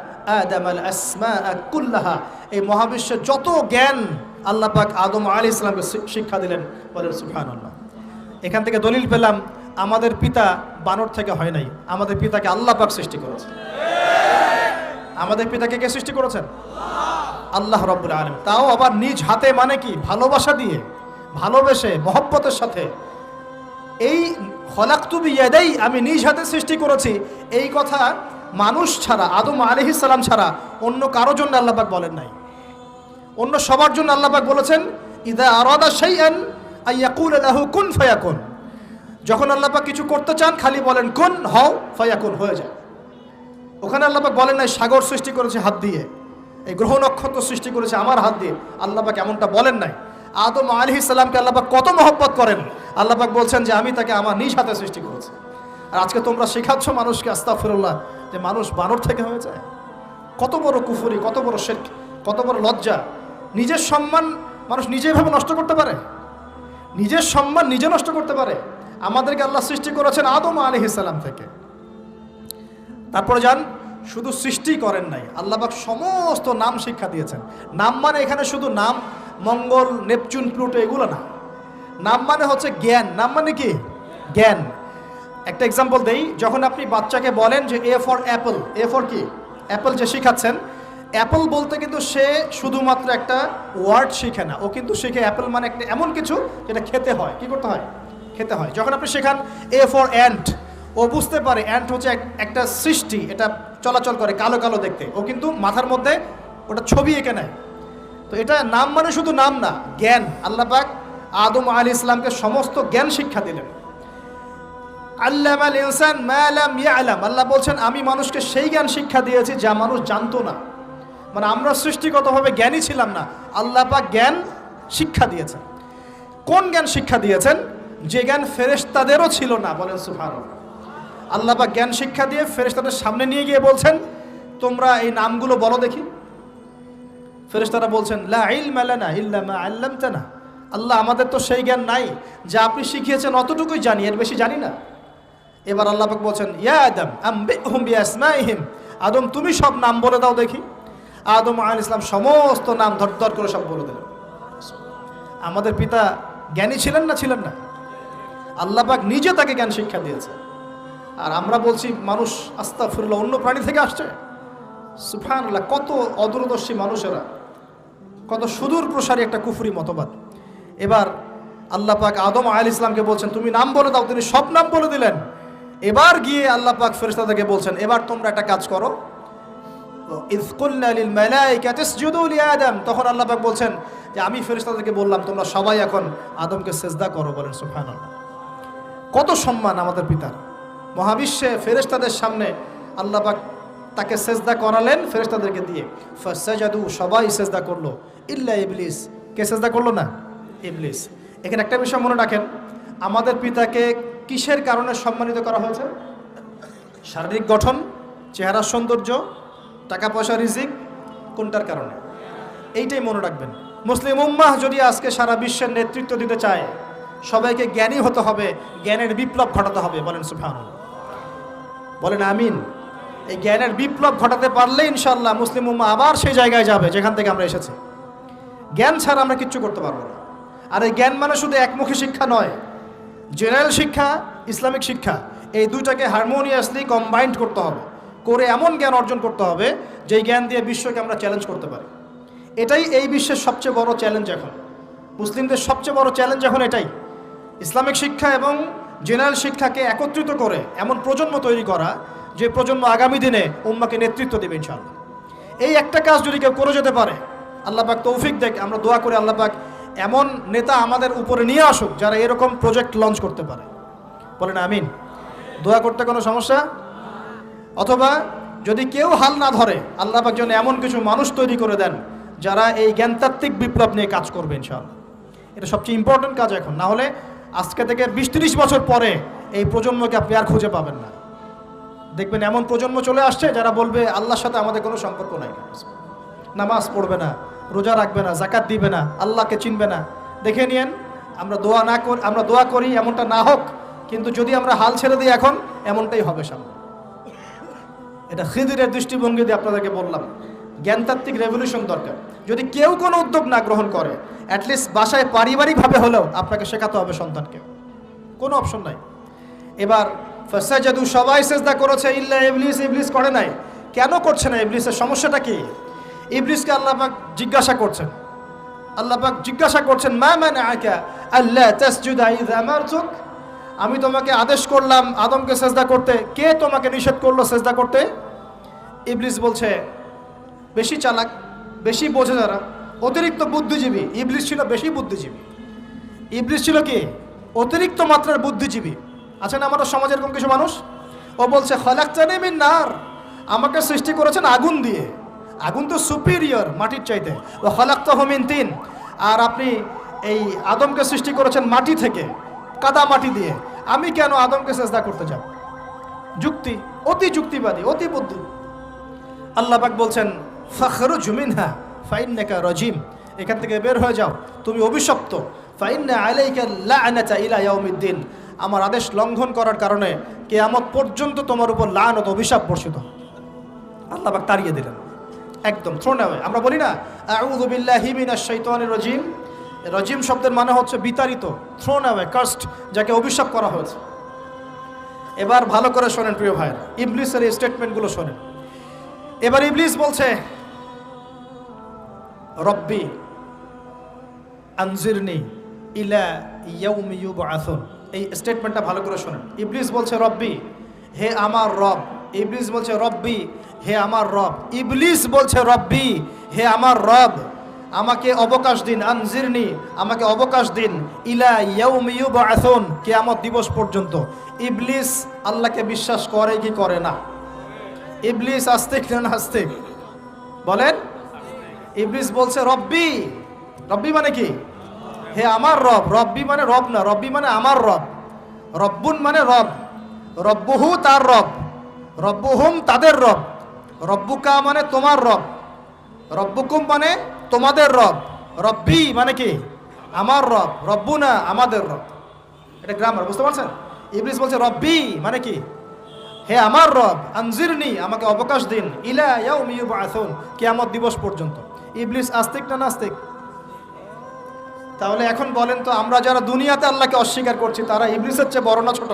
আদামাল আসমাআ কুল্লাহা, এই মহাবিশ্বের যত জ্ঞান আল্লাহ পাক আদম আলাইহিস সালামকে শিক্ষা দিলেন। বলেন সুবহানাল্লাহ। এখান থেকে দলিল পেলাম আমাদের পিতা বানর থেকে হয় নাই, আমাদের পিতাকে আল্লাহ পাক সৃষ্টি করেছেন। আমাদের পিতাকে কে সৃষ্টি করেছেন? আল্লাহ রাব্বুল আলামিন। তাও আবার নিজ হাতে, মানে কি? ভালোবাসা দিয়ে, ভালোবেসে, মহব্বতের সাথে। এই খলাকতু বিয়াদাই, আমি নিজ হাতে সৃষ্টি করেছি, এই কথা মানুষ ছাড়া, আদম আলাইহিস সালাম ছাড়া অন্য কারোর জন্য আল্লাহ পাক বলেন নাই। অন্য সবার জন্য আল্লাহ পাক বলেছেন, ইযা আরাদা শাইআন আইয়াকুল লাহু কুন ফায়াকুন। যখন আল্লাহ পাক কিছু করতে চান খালি বলেন কুন, হও, ফায়াকুন, হয়ে যায়। ওখানে আল্লাহ পাক বলেন নাই সাগর সৃষ্টি করেছে হাত দিয়ে, এই গ্রহ নক্ষত্র সৃষ্টি করেছে আমার হাত দিয়ে। আল্লাহ পাক এমনটা বলেন নাই। আদম আলাইহিস সালামকে আল্লাহ পাক কত মহব্বত করেন, আল্লাহ পাক বলছেন যে আমি তাকে আমার নিজ হাতে সৃষ্টি করেছি। আর আজকে তোমরা শেখাচ্ছ মানুষকে, আস্তাগফিরুল্লাহ, যে মানুষ বানর থেকে হয়ে যায়। কত বড় কুফরি, কত বড় শিরক, কত বড় লজ্জা। নিজের সম্মান মানুষ নিজেভাবে নষ্ট করতে পারে, নিজের সম্মান নিজে নষ্ট করতে পারে। আমাদেরকে আল্লাহ সৃষ্টি করেছেন আদম আলাইহিস সালাম থেকে। তারপরে যান, শুধু সৃষ্টি করেন নাই, আল্লাহ পাক সমস্ত নাম শিক্ষা দিয়েছেন। নাম মানে এখানে শুধু নাম, মঙ্গল, নেপচুন, প্লুটো এগুলো না। নাম মানে হচ্ছে জ্ঞান। নাম মানে কি? জ্ঞান। একটা এক্সাম্পল দেই, যখন আপনি বাচ্চাকে বলেন যে A for Apple, A for কি? অ্যাপল যে শিখাচ্ছেন, অ্যাপল বলতে কিন্তু সে শুধুমাত্র একটা ওয়ার্ড শিখে না, ও কিন্তু শিখে অ্যাপল মানে একটা এমন কিছু যেটা খেতে হয়। কি করতে হয়? খেতে হয়। যখন আপনি শেখান এ ফর অ্যান্ট, ও বুঝতে পারে অ্যান্ট হচ্ছে একটা সৃষ্টি, এটা চলাচল করে, কালো কালো দেখতে, ও কিন্তু মাথার মধ্যে ওটা ছবি এঁকে নেয়। তো এটা নাম মানে শুধু নাম না, জ্ঞান। আল্লাহ পাক আদম আলাইহিস সালামকে সমস্ত জ্ঞান শিক্ষা দিলেন। আল্লামাল ইনসান মা লাম ইয়ালাম, আল্লাহ বলছেন আমি মানুষকে সেই জ্ঞান শিক্ষা দিয়েছি যা মানুষ জানতো না। মানে আমরা সৃষ্টিগতভাবে জ্ঞানী ছিলাম না, আল্লাহ পাক জ্ঞান শিক্ষা দিয়েছেন। কোন জ্ঞান শিক্ষা দিয়েছেন? যে জ্ঞান ফেরেশতাদেরও ছিল না। বলেন সুবহানাল্লাহ। আল্লাহ পাক জ্ঞান শিক্ষা দিয়ে ফেরেশতাদের সামনে নিয়ে গিয়ে বলছেন, তোমরা এই নামগুলো বলো দেখি। ফেরেশতারা বলছেন, লা ইলমা লানা ইল্লা মা আল্লামতানা, আল্লাহ আমাদের তো সেই জ্ঞান নাই, যা আপনি শিখিয়েছেন অতটুকুই জানি, এর বেশি জানি না। এবার আল্লাহ পাক বলছেন, ইয়া আদম আম্বিহুম বিআসমাইহিম, আদম তুমি সব নাম বলে দাও দেখি। আদম আলাইহিস সালাম সমস্ত নাম ধর করে সব বলে দিলেন। আমাদের পিতা জ্ঞানী ছিলেন না, ছিলেন না? আল্লাহ পাক নিজে তাকে জ্ঞান শিক্ষা দিয়েছে। আর আমরা বলছি মানুষ আস্তাগফিরুল্লাহ অন্য প্রাণী থেকে আসছে। সুবহানাল্লাহ, কত অদূরদর্শী মানুষেরা, কত সুদূর প্রসারী একটা কুফরি মতবাদ। এবার আল্লাহ পাক আদম আলাইহিস সালামকে বলছেন তুমি নাম বলে দাও, তিনি সব নাম বলে দিলেন। এবার গিয়ে আল্লাহ পাক ফেরেশতাদেরকে বলছেন এবার তোমরা একটা কাজ করো, ইয কুলনা লিল মালাইকাতি ইসজুদু লি আদম। তখন আল্লাহ পাক বলছেন যে আমি ফেরেশতাদেরকে বললাম তোমরা সবাই এখন আদমকে সিজদা করো। বলেন সুবহানাল্লাহ, কত সম্মান আমাদের পিতার। মহাবিশ্বে ফেরেশতাদের সামনে আল্লাহ পাক তাকে সিজদা করালেন ফেরেশতাদেরকে দিয়ে। ফাসাজাদু, সবাই সিজদা করলো, ইল্লা ইবলিস। কে সিজদা করলো না? ইবলিস। এখানে একটা বিষয় মনে রাখেন, আমাদের পিতাকে কিসের কারণে সম্মানিত করা হয়েছে? শারীরিক গঠন, চেহারার সৌন্দর্য, টাকা পয়সা, রিজিক, কোনটার কারণে? এইটাই মনে রাখবেন। মুসলিম উম্মাহ যদি আজকে সারা বিশ্বের নেতৃত্ব দিতে চায়, সবাইকে জ্ঞানী হতে হবে, জ্ঞানের বিপ্লব ঘটাতে হবে। বলেন সুবহানাল্লাহ, বলেন আমিন। এই জ্ঞানের বিপ্লব ঘটাতে পারলে ইনশাআল্লাহ মুসলিম উম্মাহ আবার সেই জায়গায় যাবে যেখান থেকে আমরা এসেছি। জ্ঞান ছাড়া আমরা কিচ্ছু করতে পারবো না। আর এই জ্ঞান মানে শুধু একমুখী শিক্ষা নয়, জেনারেল শিক্ষা, ইসলামিক শিক্ষা, এই দুইটাকে হারমোনিয়াসলি কম্বাইন্ড করতে হবে, করে এমন জ্ঞান অর্জন করতে হবে যেই জ্ঞান দিয়ে বিশ্বকে আমরা চ্যালেঞ্জ করতে পারি। এটাই এই বিশ্বের সবচেয়ে বড় চ্যালেঞ্জ এখন, মুসলিমদের সবচেয়ে বড় চ্যালেঞ্জ এখন এটাই, ইসলামিক শিক্ষা এবং জেনারেল শিক্ষাকে একত্রিত করে এমন প্রজন্ম তৈরি করা যে প্রজন্ম আগামী দিনে উম্মাকে নেতৃত্ব দেবে ইনশাআল্লাহ। এই একটা কাজ যদি কেউ করে যেতে পারে, আল্লাহ পাক তৌফিক দেখ, আমরা দোয়া করে আল্লাহ পাক এমন নেতা আমাদের উপরে নিয়ে আসুক যারা এরকম প্রজেক্ট লঞ্চ করতে পারে। বলেন আমিন। দোয়া করতে কোনো সমস্যা? অথবা যদি কেউ হাল না ধরে, আল্লাহ পাক যেন এমন কিছু মানুষ তৈরি করে দেন যারা এই জ্ঞানতাত্ত্বিক বিপ্লব নিয়ে কাজ করবে ইনশাআল্লাহ। এটা সবচেয়ে ইম্পর্টেন্ট কাজ এখন, না হলে আজকে থেকে 20-30 বছর পরে এই প্রজন্মকে আপনি আর খুঁজে পাবেন না। দেখবেন এমন প্রজন্ম চলে আসছে যারা বলবে আল্লাহর সাথে আমাদের কোনো সম্পর্ক নাই, নামাজ পড়বে না, রোজা রাখবে না, যাকাত দিবে না, আল্লাহকে চিনবে না। দেখে নিয়েন, আমরা দোয়া করি এমনটা না হোক, কিন্তু যদি আমরা হাল ছেড়ে দিই এখন এমনটাই হবে সামনে। এটা খিদিরের দৃষ্টিভঙ্গি দিয়ে আপনাদেরকে বললাম, জ্ঞানতাত্ত্বিক রেভলিউশন দরকার। যদি কেউ কোনো উদ্যোগ না গ্রহণ করে, অ্যাটলিস্ট বাসায় পারিবারিকভাবে হলেও আপনাকে শেখাতে হবে সন্তানকে, কোনো অপশন নাই। এবার ফাসাজাদু, সবাই সিজদা করেছে, ইল্লা ইবলিস, ইবলিস করে নাই। কেন করছে না? ইবলিসের সমস্যাটা কি? ইবলিসকে আল্লাহ পাক জিজ্ঞাসা করছেন, আল্লাহ পাক জিজ্ঞাসা করছেন মা মানাআকা আল্লা তাসজুদা ইযা আমারতুক, আমি তোমাকে আদেশ করলাম আদমকে সিজদা করতে, কে তোমাকে নিষেধ করলো সিজদা করতে? ইবলিস বলছে, বেশি চালাক, বেশি বোঝে যারা, অতিরিক্ত বুদ্ধিজীবী। ইবলিস ছিল বেশি বুদ্ধিজীবী। ইবলিস ছিল কি? অতিরিক্ত মাত্রার বুদ্ধিজীবী। আছে না আমাদের সমাজের এরকম কিছু মানুষ? ও বলছে খলাকতানি মিন নার, আমাকে সৃষ্টি করেছেন আগুন দিয়ে, আগুন তো সুপিরিয়র মাটির চাইতে। ও খলাকতাহু মিন তিন, আর আপনি এই আদমকে সৃষ্টি করেছেন মাটি থেকে, কাদা মাটি দিয়ে, আমি কেন আদমকে সিজদা করতে যাব? যুক্তি, অতি যুক্তিবাদী, অতি বুদ্ধি। আল্লাহ পাক বলছেন ফাখরুজ মিনহা ফাইন্নাকা রাজিম, এখান থেকে বের হয়ে যাও, তুমি অভিশপ্ত। ফাইন্না আলাইকা লা'নাতা ইলা ইয়াউমিদ্দিন, আমার আদেশ লঙ্ঘন করার কারণে কিয়ামত পর্যন্ত তোমার উপর লানত, অভিশাপ বর্ষিত। আল্লাহ পাক তাড়িয়ে দিলেন, একদম থ্রোন অ্যাওয়ে। আমরা বলি না আউযু বিল্লাহি মিনাশ শাইতানির রাজিম, রাজিম শব্দের মানে হচ্ছে বিতাড়িত, থ্রোন অ্যাওয়ে, কার্সড, যাকে অভিশাপ করা হয়েছে। এবার ভালো করে শোনেন প্রিয় ভাইরা, ইবলিসের এই স্টেটমেন্টগুলো শোনেন। এবার ইবলিস বলছে রব্বি আনজিরনি ইলা ইয়াউমি ইউবআসুন, এই স্টেটমেন্টটা ভালো করে শোনেন। ইবলিস বলছে রব্বি, হে আমার রব। ইবলিস বলছে রব্বি, হে আমার রব। ইবলিস বলছে রব্বি, হে আমার রব, আমাকে অবকাশ দিন, আনজিরনি, আমাকে অবকাশ দিন, ইলা ইয়াউমি ইউবআসুন, কিয়ামত দিবস পর্যন্ত। ইবলিস আল্লাহকে বিশ্বাস করে কি করে না? ইবলিস আস্তিক না নাস্তিক? বলেন। ইবলিস বলছে রব্বি, রব্বি মানে কি? হে আমার রব। রব্বি মানে রব না, রব্বি মানে আমার রব। রব্বুন মানে রব, রব্বুহু তার রব, রব্বুহুম তাদের রব, রব্বুকা মানে তোমার রব, রব্বুকুম মানে তোমাদের রব, রব্বি মানে কি? আমার রব, রব্বুনা আমাদের রব। এটা গ্রামার, বুঝতে পারছেন? ইবলিস বলছে রব্বি মানে কি? হে আমার রব আনজিরনি, আমাকে অবকাশ দিন, ইলা ইয়াউমি ইউবআসুন, কিয়ামত দিবস পর্যন্ত। ইবলিস আস্তিক না নাস্তিক? তাহলে এখন বলেন তো, আমরা যারা দুনিয়াতে আল্লাহকে অস্বীকার করছি তারা ইবলিসের চেয়ে বড় না ছোট?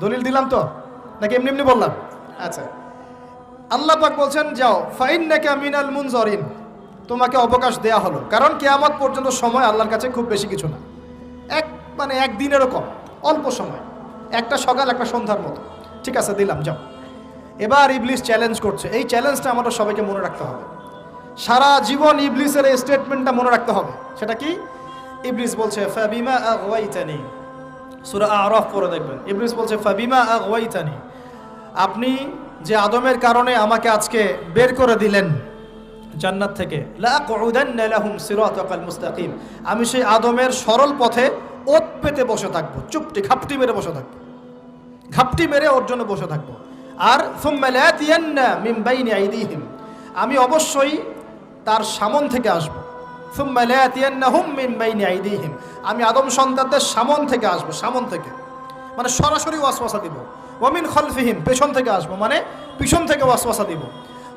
দলিল দিলাম তো, নাকি এমনি এমনি বললাম? আচ্ছা, আল্লাহ পাক বলছেন যাও, ফাইন্নাকা মিনাল মুনজারিন, তোমাকে অবকাশ দেয়া হলো, কারণ কিয়ামত পর্যন্ত সময় আল্লাহর কাছে খুব বেশি কিছু না, একদিনেরও কম, অল্প সময়, একটা সকাল একটা সন্ধ্যার মতো। ঠিক আছে, দিলাম, যাও। এবার ইবলিস চ্যালেঞ্জ করছে। এই চ্যালেঞ্জটা আমাদের সবাইকে মনে রাখতে হবে, সারা জীবন ইবলিসের এই স্টেটমেন্টটা মনে রাখতে হবে। সেটা কি? ইবলিস বলছে ফাবিমা আগওয়াইতানি, সূরা আরাফ পড়ে দেখবেন। ইবলিস বলছে ফাবিমা আগওয়াইতানি, আপনি যে আদমের কারণে আমাকে আজকে বের করে দিলেন জান্নাত থেকে, লাআকুদান্না লাহুম সিরাতাকাল মুস্তাকিম, আমি সেই আদমের সরল পথে ওত পেতে বসে থাকবো, চুপটি ঘাপটি মেরে বসে থাকবো, ঘাপটি মেরে ওর জন্য বসে থাকবো। আর সুম্মা লাতিয়ান্না মিন বাইনি আইদিহিম, আমি অবশ্যই তার সামন থেকে আসবো। সুম্মা লাতিয়ান্নাহুম মিন বাইনি আইদিহিম, আমি আদম সন্তানদের সামন থেকে আসবো, সামন থেকে মানে সরাসরি ওয়াসওয়াসা দিব। ওয়া মিন খালফিহিম, পেছন থেকে আসবো মানে পিছন থেকে ওয়াসওয়াসা দিব।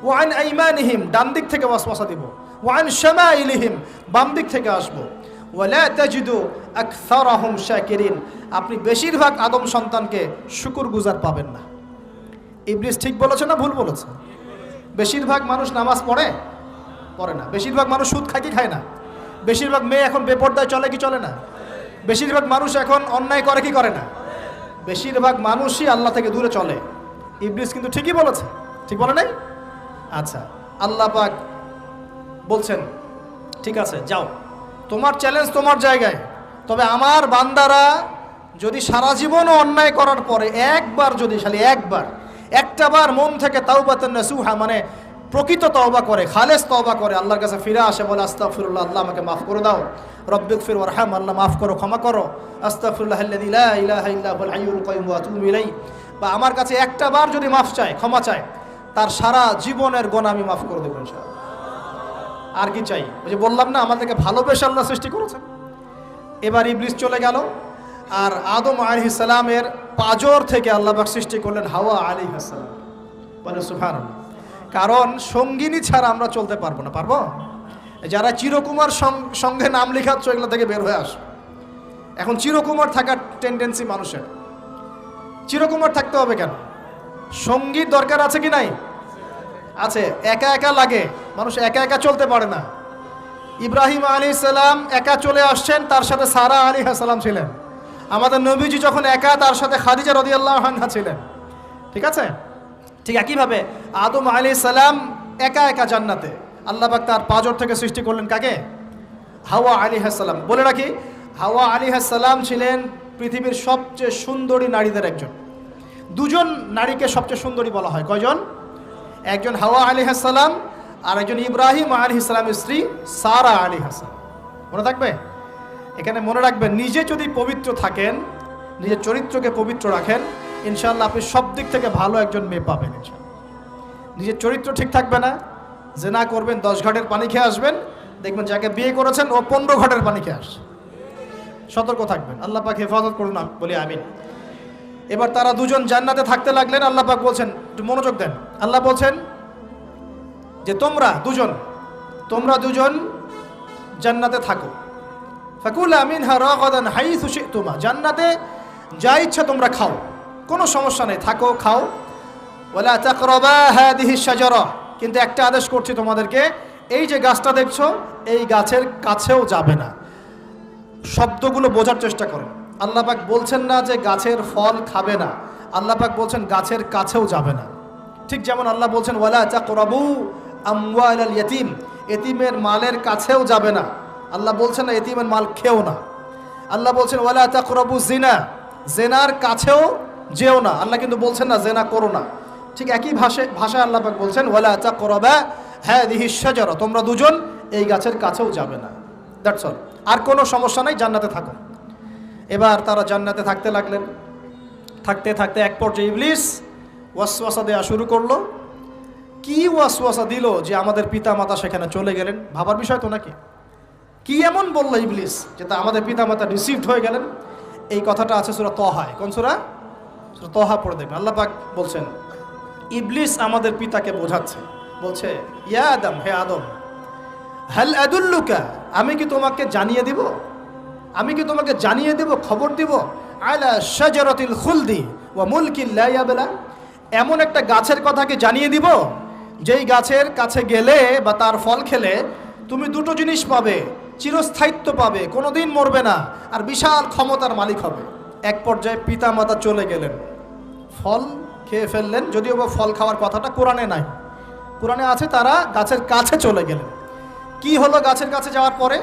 ওয়া আন আইমানিহিম, ডান দিক থেকে ওয়াসওয়াসা দিব। ওয়া আন শামাইলিহিম, বাম দিক থেকে আসবো। ওয়ালা তাজিদু আকসারাহুম শাকিরিন, আপনি বেশিরভাগ আদম সন্তানকে শুকরগুজার পাবেন না। ইবলিস ঠিক বলেছে না ভুল বলেছে? বেশিরভাগ মানুষ নামাজ পড়ে না, বেশিরভাগ মানুষ সুদ খায় কি খায় না, বেশিরভাগ মেয়ে এখন বেপরদায় চলে কি চলে না, বেশিরভাগ মানুষ এখন অন্যায় করে কি করে না, বেশিরভাগ মানুষই আল্লাহ থেকে দূরে চলে। ইবলিস কিন্তু ঠিকই বলেছে, ঠিক বলে নাই? আচ্ছা, আল্লাহ পাক বলছেন ঠিক আছে যাও, তোমার চ্যালেঞ্জ তোমার জায়গায়, তবে আমার বান্দারা যদি সারা জীবনও অন্যায় করার পরে একবার, যদি খালি একটাবার মন থেকে তাওবাতান নাসুহা মানে প্রকৃত তওবা করে, খালেস তওবা করে, আল্লাহর কাছে ফিরে আসে, বলে আস্তাগফিরুল্লাহ, আল্লাহ আমাকে মাফ করে দাও, রব্বিগফির ওয়ারহাম, আল্লাহ মাফ করো, ক্ষমা করো, আস্তাগফিরুল্লাহাল্লাযী লা ইলাহা ইল্লা হুয়াল হাইয়ুল কাইয়ুম ওয়া আতুবু ইলাইহি, বা আমার কাছে একটাবার যদি মাফ চায়, ক্ষমা চায়, তার সারা জীবনের গুনাহ আমি মাফ করে দেব ইনশাআল্লাহ। আর কি চাই? ওই যে বললাম না, আমাদেরকে ভালোবেসে আল্লাহ সৃষ্টি করেছেন। এবার ইবলিস চলে গেল, আর আদম আলাইহিস সালামের পাঁজর থেকে আল্লাহ পাক সৃষ্টি করলেন হাওয়া আলাইহিস সালাম। বলে সুবহানাল্লাহ। কারণ সঙ্গিনী ছাড়া আমরা চলতে পারবো না, পারবো? যারা চিরকুমার সঙ্গে নাম লেখাচ্ছ, এগুলো থেকে বের হয়ে আস। এখন চিরকুমার থাকার টেন্ডেন্সি মানুষের, চিরকুমার থাকতে হবে কেন? সঙ্গীর দরকার আছে কি নাই? আছে। একা একা লাগে, মানুষ একা একা চলতে পারে না। ইব্রাহিম আলাইহিস সালাম একা চলে আসছেন, তার সাথে সারা আলাইহিস সালাম ছিলেন। আমাদের নবীজি যখন একা, তার সাথে খাদিজা রাদিয়াল্লাহু আনহা ছিলেন। ঠিক আছে? ঠিক একইভাবে আদম আলাইহিস সালাম একা একা জান্নাতে, আল্লাহ পাক তার পাঁজর থেকে সৃষ্টি করলেন কাকে? হাওয়া আলাইহিস সালাম। বলে রাখি, হাওয়া আলাইহিস সালাম ছিলেন পৃথিবীর সবচেয়ে সুন্দরী নারীদের একজন। দুজন নারীকে সবচেয়ে সুন্দরী বলা হয়, কয়জন? একজন হাওয়া আলাইহিস সালাম, আর একজন ইব্রাহিম আলাইহিস সালামের স্ত্রী সারা আলাইহিস সালাম। মনে থাকবে? এখানে মনে রাখবেন, নিজে যদি পবিত্র থাকেন, নিজের চরিত্রকে পবিত্র রাখেন, ইনশাআল্লাহ আপনি সব দিক থেকে ভালো একজন মেয়ে পাবেন ইনশাআল্লাহ। নিজের চরিত্র ঠিক থাকবে না, জেনা করবেন, 10 ঘাটের পানি খেয়ে আসবেন, দেখবেন যাকে বিয়ে করেছেন ও 15 ঘাটের পানি খেয়ে আসছে। সতর্ক থাকবেন, আল্লাহ পাক হেফাজত করুন বলি আমিন। এবার তারা দুজন জান্নাতে থাকতে লাগলেন। আল্লাহ পাক বলছেন, একটু মনোযোগ দেন, আল্লাহ বলছেন যে তোমরা দুজন জান্নাতে থাকো। ফাকুলা মিনহা রাগাদান হাইসু শি'তুমা, জান্নাতে যা ইচ্ছা তোমরা খাও, কোনো সমস্যা নেই, থাকো, খাও। ওয়ালা তাকরাবা হাদিহিশ শাজারা, কিন্তু একটা আদেশ করছি তোমাদেরকে, এই যে গাছটা দেখছো, এই গাছের কাছেও যাবে না। শব্দগুলো বোঝার চেষ্টা করো। আল্লাহ পাক বলছেন না যে গাছের ফল খাবে না, আল্লাহ পাক বলছেন গাছের কাছেও যাবে না। ঠিক যেমন আল্লাহ বলছেন ওয়ালা তাকরাবু আমওয়ালাল ইয়াতীম, এতিমের মালের কাছেও যাবে না। আল্লাহ বলছেন না এতিমের মাল খেও না। আল্লাহ বলছেন ওয়ালা তাকরাবু জিনা, জেনার কাছেও যেও না। আল্লাহ কিন্তু বলছেন না জেনা করো না। ঠিক একই ভাষায় আল্লাহ পাক বলছেন ওয়ালা তাকরাবা হাদিহিশ শাজারা, তোমরা দুজন এই গাছের কাছেও যাবে না। That's all. আর কোনো সমস্যা নাই, জান্নাতে থাকো। এবার তারা জান্নাতে থাকতে লাগলেন। থাকতে থাকতে এক পর্যায়ে ইবলিস ওয়াসওয়াসা দেওয়া শুরু করলো। কি ওয়াসওয়াসা দিল যে আমাদের পিতামাতা সেখানে চলে গেলেন? ভাবার বিষয় তো নাকি? কি এমন বলল ইবলিস যে তা আমাদের পিতামাতা রিসিভড হয়ে গেলেন? এই কথাটা আছে সূরা তাহায়। কোন সূরা? সূরা তাহা পড়ে দেখবেন, আল্লাহ পাক বলছেন ইবলিস আমাদের পিতাকে বোঝাচ্ছে, বলছে ইয়া আদম, হে আদম, হাল আদুল্লুকা, আমি কি তোমাকে জানিয়ে দিব, আমি কি তোমাকে জানিয়ে দেব, খবর দিব, আলা শাজারাতিল খুলদি ওয়া মুলকিন লা ইয়াবলা, এমন একটা গাছের কথা কি জানিয়ে দিব যেই গাছের কাছে গেলে বা তার ফল খেলে তুমি দুটো জিনিস পাবে, চিরস্থায়িত্ব পাবে, কোনোদিন মরবে না, আর বিশাল ক্ষমতার মালিক হবে। এক পর্যায়ে পিতা মাতা চলে গেলেন, ফল খেয়ে ফেললেন, যদিও বা ফল খাওয়ার কথাটা কোরআনে নাই, কোরআনে আছে তারা গাছের কাছে চলে গেলেন। কি হলো গাছের কাছে যাওয়ার পরে?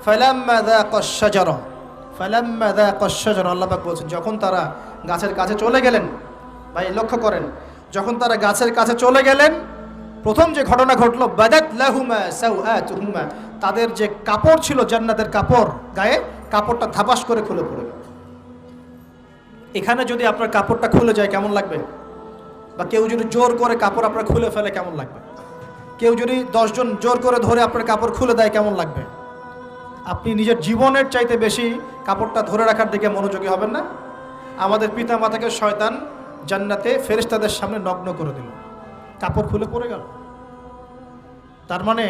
ফালাম্মা যাকাশ শাজারা, ফালাম্মা যাকাশ শাজারা, আল্লাহ পাক বলছেন যখন তারা গাছের কাছে চলে গেলেন, ভাই লক্ষ্য করেন, যখন তারা গাছের কাছে চলে গেলেন প্রথম যে ঘটনা ঘটলো, বাদাত লাহুমা সাওআতুহুমা, তাদের যে কাপড় ছিল জান্নাতের কাপড়, গায়ে কাপড়টা ধাপাস করে খুলে পড়ে গেল। এখানে যদি আপনার কাপড়টা খুলে যায় কেমন লাগবে? বা কেউ যদি জোর করে কাপড় আপনার খুলে ফেলে কেমন লাগবে? কেউ যদি 10 জন জোর করে ধরে আপনার কাপড় খুলে দেয় কেমন লাগবে? আপনি নিজের জীবনের চাইতে বেশি কাপড়টা ধরে রাখার দিকে মনোযোগী হবেন না? আমাদের পিতা মাতাকে শয়তান জান্নাতে ফেরেশতাদের সামনে নগ্ন করে দিল, কাপড় খুলে পড়ে গেল। তার মানে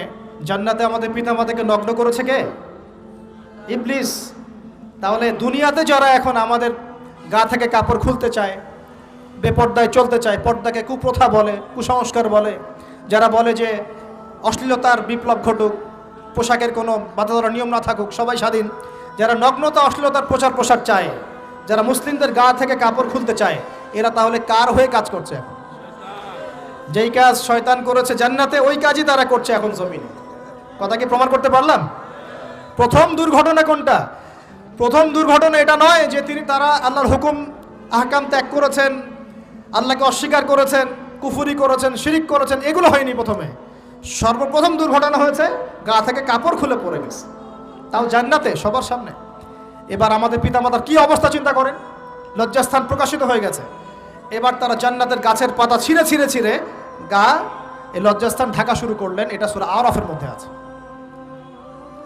জান্নাতে আমাদের পিতা মাতাকে নগ্ন করেছে কে? ইবলিস। তাহলে দুনিয়াতে যারা এখন আমাদের গা থেকে কাপড় খুলতে চায়, বেপর্দায় চলতে চায়, পর্দাকে কুপ্রথা বলে, কুসংস্কার বলে, যারা বলে যে অশ্লীলতার বিপ্লব ঘটুক, পোশাকের কোনো বাধা ধরা নিয়ম না থাকুক, সবাই স্বাধীন, যারা নগ্নতা অশ্লীলতার প্রচার প্রসার চায়, যারা মুসলিমদের গা থেকে কাপড় খুলতে চায়, এরা তাহলে কার হয়ে কাজ করছে? যেই কাজ শয়তান করেছে জান্নাতে ওই কাজই তারা করছে এখন জমিনে। কথা কি প্রমাণ করতে পারলাম? প্রথম দুর্ঘটনা কোনটা? প্রথম দুর্ঘটনা এটা নয় যে তারা আল্লাহর হুকুম আহকাম ত্যাগ করেছেন, আল্লাহকে অস্বীকার করেছেন, কুফরি করেছেন, শিরিক করেছেন, এগুলো হয়নি। প্রথমে সর্বপ্রথম দুর্ঘটনা হয়েছে গা থেকে কাপড় খুলে পড়ে গেছে, তাও জান্নাতে সবার সামনে। এবার আমাদের পিতামাতার কি অবস্থা চিন্তা করেন, লজ্জাস্থান প্রকাশিত হয়ে গেছে। এবার তারা জান্নাতের গাছের পাতা ছিঁড়ে ছিঁড়ে ছিঁড়ে গা এই লজ্জাস্থান ঢাকা শুরু করলেন। এটা সূরা আরাফের মধ্যে আছে।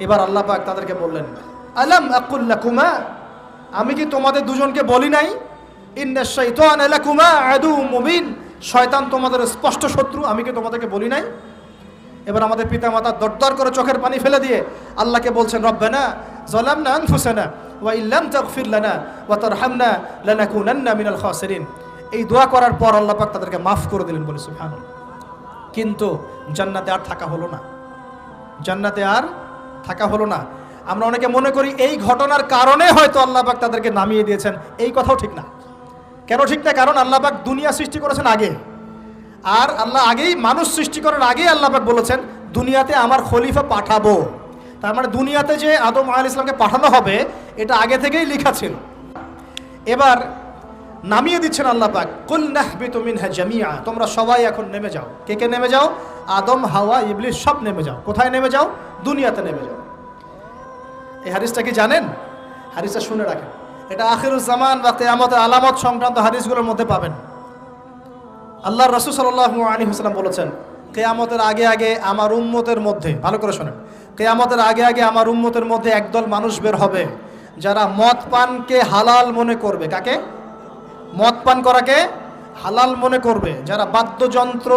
এবার আল্লাহ পাক তাদেরকে বললেন, আলাম আকুল লাকুমা, আমি কি তোমাদের দুজনকে বলি নাই, ইন্নাশ শাইতানা লাকুমা আদুউম মুবিন, শয়তান তোমাদের স্পষ্ট শত্রু, আমি কি তোমাদেরকে বলি নাই? এবার আমাদের পিতামাতা দরদর করে চোখের পানি ফেলে দিয়ে আল্লাহকে বলছেন, রব্বানা যালামনা আনফুসানা ওয়া ইল্লাম তাগফির লানা ওয়া তারহামনা লানাকুনান্না মিনাল খাসিরিন। এই দোয়া করার পর আল্লাহ পাক তাদেরকে মাফ করে দিলেন, বলে সুবহানাল্লাহ। কিন্তু জান্নাতে আর থাকা হলো না, জান্নাতে আর থাকা হলো না। আমরা অনেকে মনে করি এই ঘটনার কারণে হয়তো আল্লাহ পাক তাদেরকে নামিয়ে দিয়েছেন, এই কথাও ঠিক না। কেন ঠিক না? কারণ আল্লাহ পাক দুনিয়া সৃষ্টি করেছেন আগে, আর আল্লাহ আগেই মানুষ সৃষ্টি করার আগেই আল্লাহ পাক বলেছেন দুনিয়াতে আমার খলিফা পাঠাবো। তার মানে দুনিয়াতে যে আদম আলাইহিস সালামকে পাঠানো হবে এটা আগে থেকেই লেখা ছিল। এবার নামিয়ে দিচ্ছেন আল্লাহ পাক, কুল নাহবিতু মিনহা জামিআ, তোমরা সবাই এখন নেমে যাও। কে কে নেমে যাও? আদম, হাওয়া, ইবলিস সব নেমে যাও। কোথায় নেমে যাও? দুনিয়াতে নেমে যাও। এই হাদিসটা কি জানেন? হাদিসটা শুনে রাখেন, এটা আখিরুজ জামান বা কিয়ামতের আলামত সংক্রান্ত হাদিসগুলোর মধ্যে পাবেন। আল্লাহর রাসূল সাল্লাল্লাহু আলাইহি ওয়াসাল্লাম বলেছেন, কিয়ামতের আগে আগে আমার উম্মতের মধ্যে, ভালো করে শোনেন, কিয়ামতের আগে আগে আমার উম্মতের মধ্যে একদল মানুষ বের হবে যারা মদ পানকে হালাল মনে করবে। কাকে? মদ পান করাকে হালাল মনে করবে। যারা বাদ্যযন্ত্র,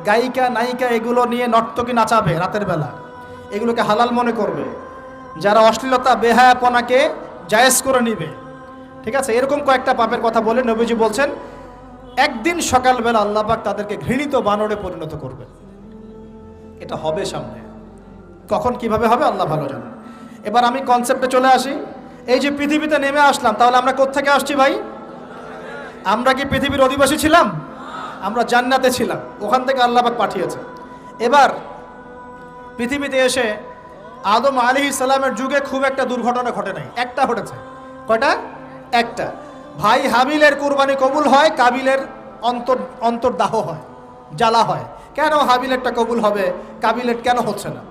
গায়িকা, নায়িকা এগুলো নিয়ে নর্তকী নাচাবে রাতের বেলা, এগুলোকে হালাল মনে করবে। যারা অশ্লীলতা, বেহায়াপনাকে জায়েজ করে নিবে, ঠিক আছে, এরকম কয়েকটা পাপের কথা বলে নবীজি বলছেন একদিন সকালবেলা আল্লাহ পাক তাদেরকে ঘৃণিত বানরে পরিণত করবে। এটা হবে সামনে, কখন কিভাবে হবে আল্লাহ ভালো জানেন। এবার আমি কনসেপ্টে চলে আসি। এই যে পৃথিবীতে নেমে আসলাম, তাহলে আমরা কোত্থেকে আসছি ভাই? আমরা কি পৃথিবীর অধিবাসী ছিলাম? আমরা জান্নাতে ছিলাম, ওখান থেকে আল্লাহ পাক পাঠিয়েছে। এবার পৃথিবীতে এসে আদম আলাইহিস সালামের যুগে খুব একটা দুর্ঘটনা ঘটে নাই, একটা ঘটেছে। কয়টা? একটা। ভাই হাবিলের কুরবানি কবুল হয়, কাবিলের অন্তর্দাহ হয়, জ্বালা হয়। কেন হাবিলেরটা কবুল হবে, কাবিলের কেন হচ্ছে না?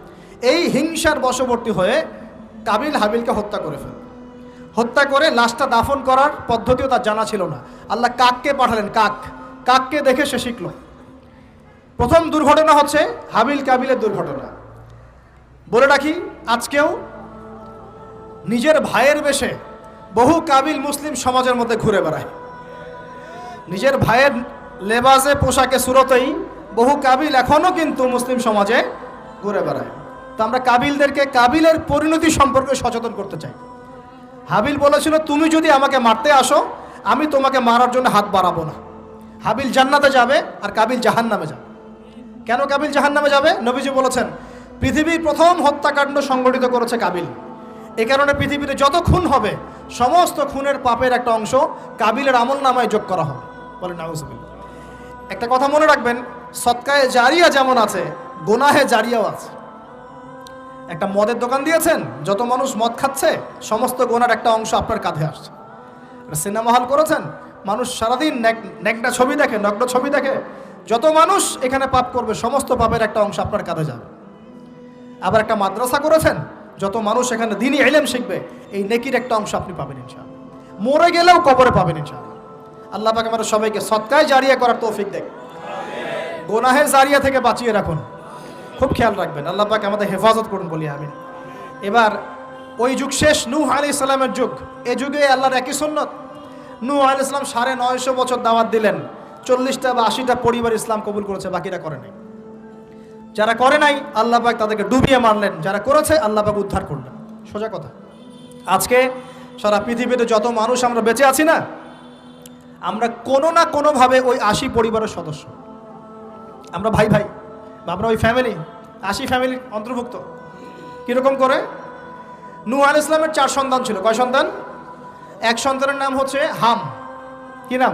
এই হিংসার বশবর্তী হয়ে কাবিল হাবিলকে হত্যা করে ফেলে। হত্যা করে লাশটা দাফন করার পদ্ধতিও তার জানা ছিল না। আল্লাহ কাককে পাঠালেন, কাককে দেখে সে শিখল। প্রথম দুর্ঘটনা হচ্ছে হাবিল কাবিলের দুর্ঘটনা। বলে রাখি, আজকেও নিজের ভাইয়ের বেশে বহু কাবিল মুসলিম সমাজের মধ্যে ঘুরে বেড়ায়। নিজের ভাইয়ের লেবাসে পোশাকে সুরতেই বহু কাবিল এখনও কিন্তু মুসলিম সমাজে ঘুরে বেড়ায়। তো আমরা কাবিলদেরকে কাবিলের পরিণতি সম্পর্কে সচেতন করতে চাই। হাবিল বলেছিল, তুমি যদি আমাকে মারতে আসো আমি তোমাকে মারার জন্য হাত বাড়াবো না। হাবিল জান্নাতে যাবে আর কাবিল জাহান্নামে যাবে। কেন কাবিল জাহান্নামে যাবে? নবীজি বলেছেন, পৃথিবীর প্রথম হত্যাকাণ্ড সংগঠিত করেছে কাবিল। এ কারণে পৃথিবীতে যত খুন হবে সমস্ত খুনের পাপের একটা অংশ কাবিলের আমল নামায় যোগ করা হবে। বলেন নাউজুবিল্লাহ। একটা কথা মনে রাখবেন, সদকায়ে জারিয়া যেমন আছে, গুনাহে জারিয়াও আছে। একটা মদের দোকান দিয়েছেন, যত মানুষ মদ খাচ্ছে সমস্ত গুনার একটা অংশ আপনার কাঁধে আসছে। সিনেমা হল করেছেন, মানুষ সারাদিন নেকটা ছবি দেখে, নগ্ন ছবি দেখে, যত মানুষ এখানে পাপ করবে সমস্ত পাপের একটা অংশ আপনার কাঁধে যাবে। আবার একটা মাদ্রাসা করেছেন, যত মানুষ এখানে দ্বীনি ইলম শিখবে এই নেকির একটা অংশ আপনি পাবেন ইনশাআল্লাহ। মরে গেলেও কবরে পাবেন ইনশাআল্লাহ। আল্লাহ পাক আমাদের সবাইকে সদকায়ে জারিয়া করার তৌফিক দেন, গুনাহে জারিয়া থেকে বাঁচিয়ে রাখুন। খুব খেয়াল রাখবেন, আল্লাহ পাক আমাদের হেফাজত করুন বলি আমিন। এবার ওই যুগ শেষ, নূহ আলাইহিস সালামের যুগ। এই যুগে আল্লাহর একই সুন্নত। নূহ আলাইহিস সালাম 950 বছর দাওয়াত দিলেন, 40টা বা 80টা পরিবার ইসলাম কবুল করেছে, বাকিরা করে নাই। যারা করে নাই আল্লাহ পাক তাদেরকে ডুবিয়ে মারলেন, যারা করেছে আল্লাহ পাক উদ্ধার করলেন। সোজা কথা। আজকে সারা পৃথিবীতে যত মানুষ আমরা বেঁচে আছি না, আমরা কোনো না কোনোভাবে ওই 80 পরিবারের সদস্য। আমরা ভাই ভাই বা আমরা ওই ফ্যামিলি, 80 ফ্যামিলির অন্তর্ভুক্ত। কীরকম করে? নূহ আলাইহিস সালামের 4 সন্তান ছিল। কয় সন্তান? এক সন্তানের নাম হচ্ছে হাম। কি নাম?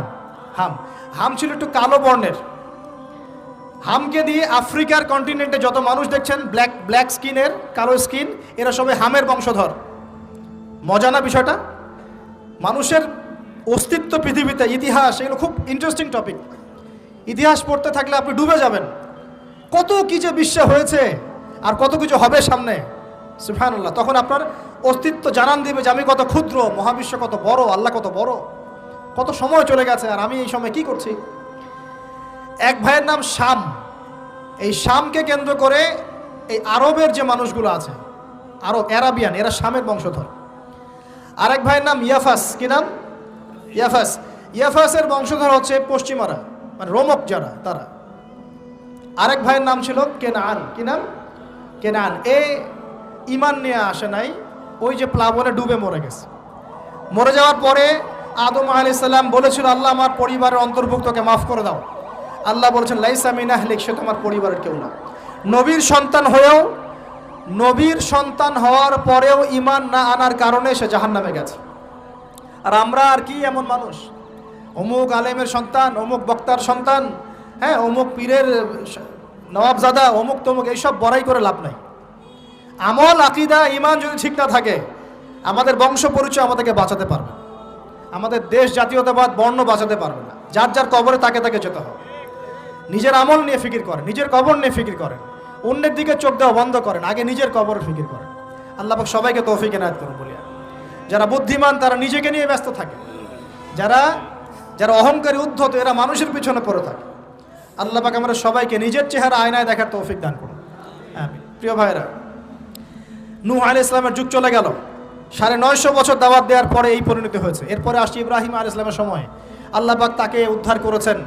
হাম। হাম ছিল একটু কালো বর্ণের। হামকে দিয়ে আফ্রিকার কন্টিনেন্টে যত মানুষ দেখছেন ব্ল্যাক স্কিনের, কালো স্কিন, এরা সবাই হামের বংশধর। মজা না বিষয়টা? মানুষের অস্তিত্ব পৃথিবীতে, ইতিহাস, এগুলো খুব ইন্টারেস্টিং টপিক। ইতিহাস পড়তে থাকলে আপনি ডুবে যাবেন। কত কি যে বিশ্ব হয়েছে আর কত কিছু হবে সামনে, সুবহানাল্লাহ। তখন আপনার অস্তিত্ব জানান দিবে যে আমি কত ক্ষুদ্র, মহাবিশ্ব কত বড়, আল্লাহ কত বড়, কত সময় চলে গেছে আর আমি এই সময় কি করছি। এক ভাইয়ের নাম শাম। এই শামকে কেন্দ্র করে এই আরবের যে মানুষগুলো আছে, আরব, অ্যারাবিয়ান, এরা শামের বংশধর। আরেক ভাইয়ের নাম ইয়াফাস। কি নাম? ইয়াফাস। ইয়াফাসের বংশধর হচ্ছে পশ্চিমারা, মানে রোমক যারা, তারা। আরেক ভাইয়ের নাম ছিল কেনান। কি নাম? কেনান। এ ইমান নিয়ে আসে নাই, ওই যে প্লাবনে ডুবে মরে গেছে। মরে যাওয়ার পরে আদম আলাইহিস সালাম বলেছিল, আল্লাহ আমার পরিবারের অন্তর্ভুক্তকে মাফ করে দাও। আল্লাহ বলেছেন, লাইসা মিন আহলিক, সে তোমার পরিবারের কেউ না। নবীর সন্তান হয়েও, নবীর সন্তান হওয়ার পরেও ইমান না আনার কারণে সে জাহান্নামে গেছে। আর আমরা আর কি এমন মানুষ, অমুক আলেমের সন্তান, অমুক বক্তার সন্তান, হ্যাঁ, অমুক পীরের নবাবজাদা, অমুক তমুক, এইসব বড়াই করে লাভ নাই। আমল, আকীদা, ঈমান যদি ঠিক না থাকে, আমাদের বংশ পরিচয় আমাদেরকে বাঁচাতে পারবে, আমাদের দেশ, জাতীয়তাবাদ, বর্ণ বাঁচাতে পারবে না। যার যার কবরে তাকে তাকে যেতে হবে। নিজের আমল নিয়ে ফিকির করেন, নিজের কবর নিয়ে ফিকির করেন, অন্যের দিকে চোখ দেওয়া বন্ধ করেন, আগে নিজের কবরের ফিকির করেন। আল্লাহ পাক সবাইকে তৌফিক এনায়েত করুন বলি। যারা বুদ্ধিমান তারা নিজেকে নিয়ে ব্যস্ত থাকে, যারা যারা অহংকারী, উদ্ধত, এরা মানুষের পিছনে পড়ে থাকে। আল্লাহ পাক আমাদের সবাইকে নিজের চেহারা আয়নায় দেখার তৌফিক দান করুন, আমিন। প্রিয় ভাইরা, নূহ আলাইহিস সালামের যুগ চলে গেল, 950 বছর দাওয়াত দেওয়ার পরে এই পরিণতি হয়েছে। এরপরে আসছে ইব্রাহিম আলাইহিস সালামের সময়। আল্লাহ পাক তাকে উদ্ধার করেছেন,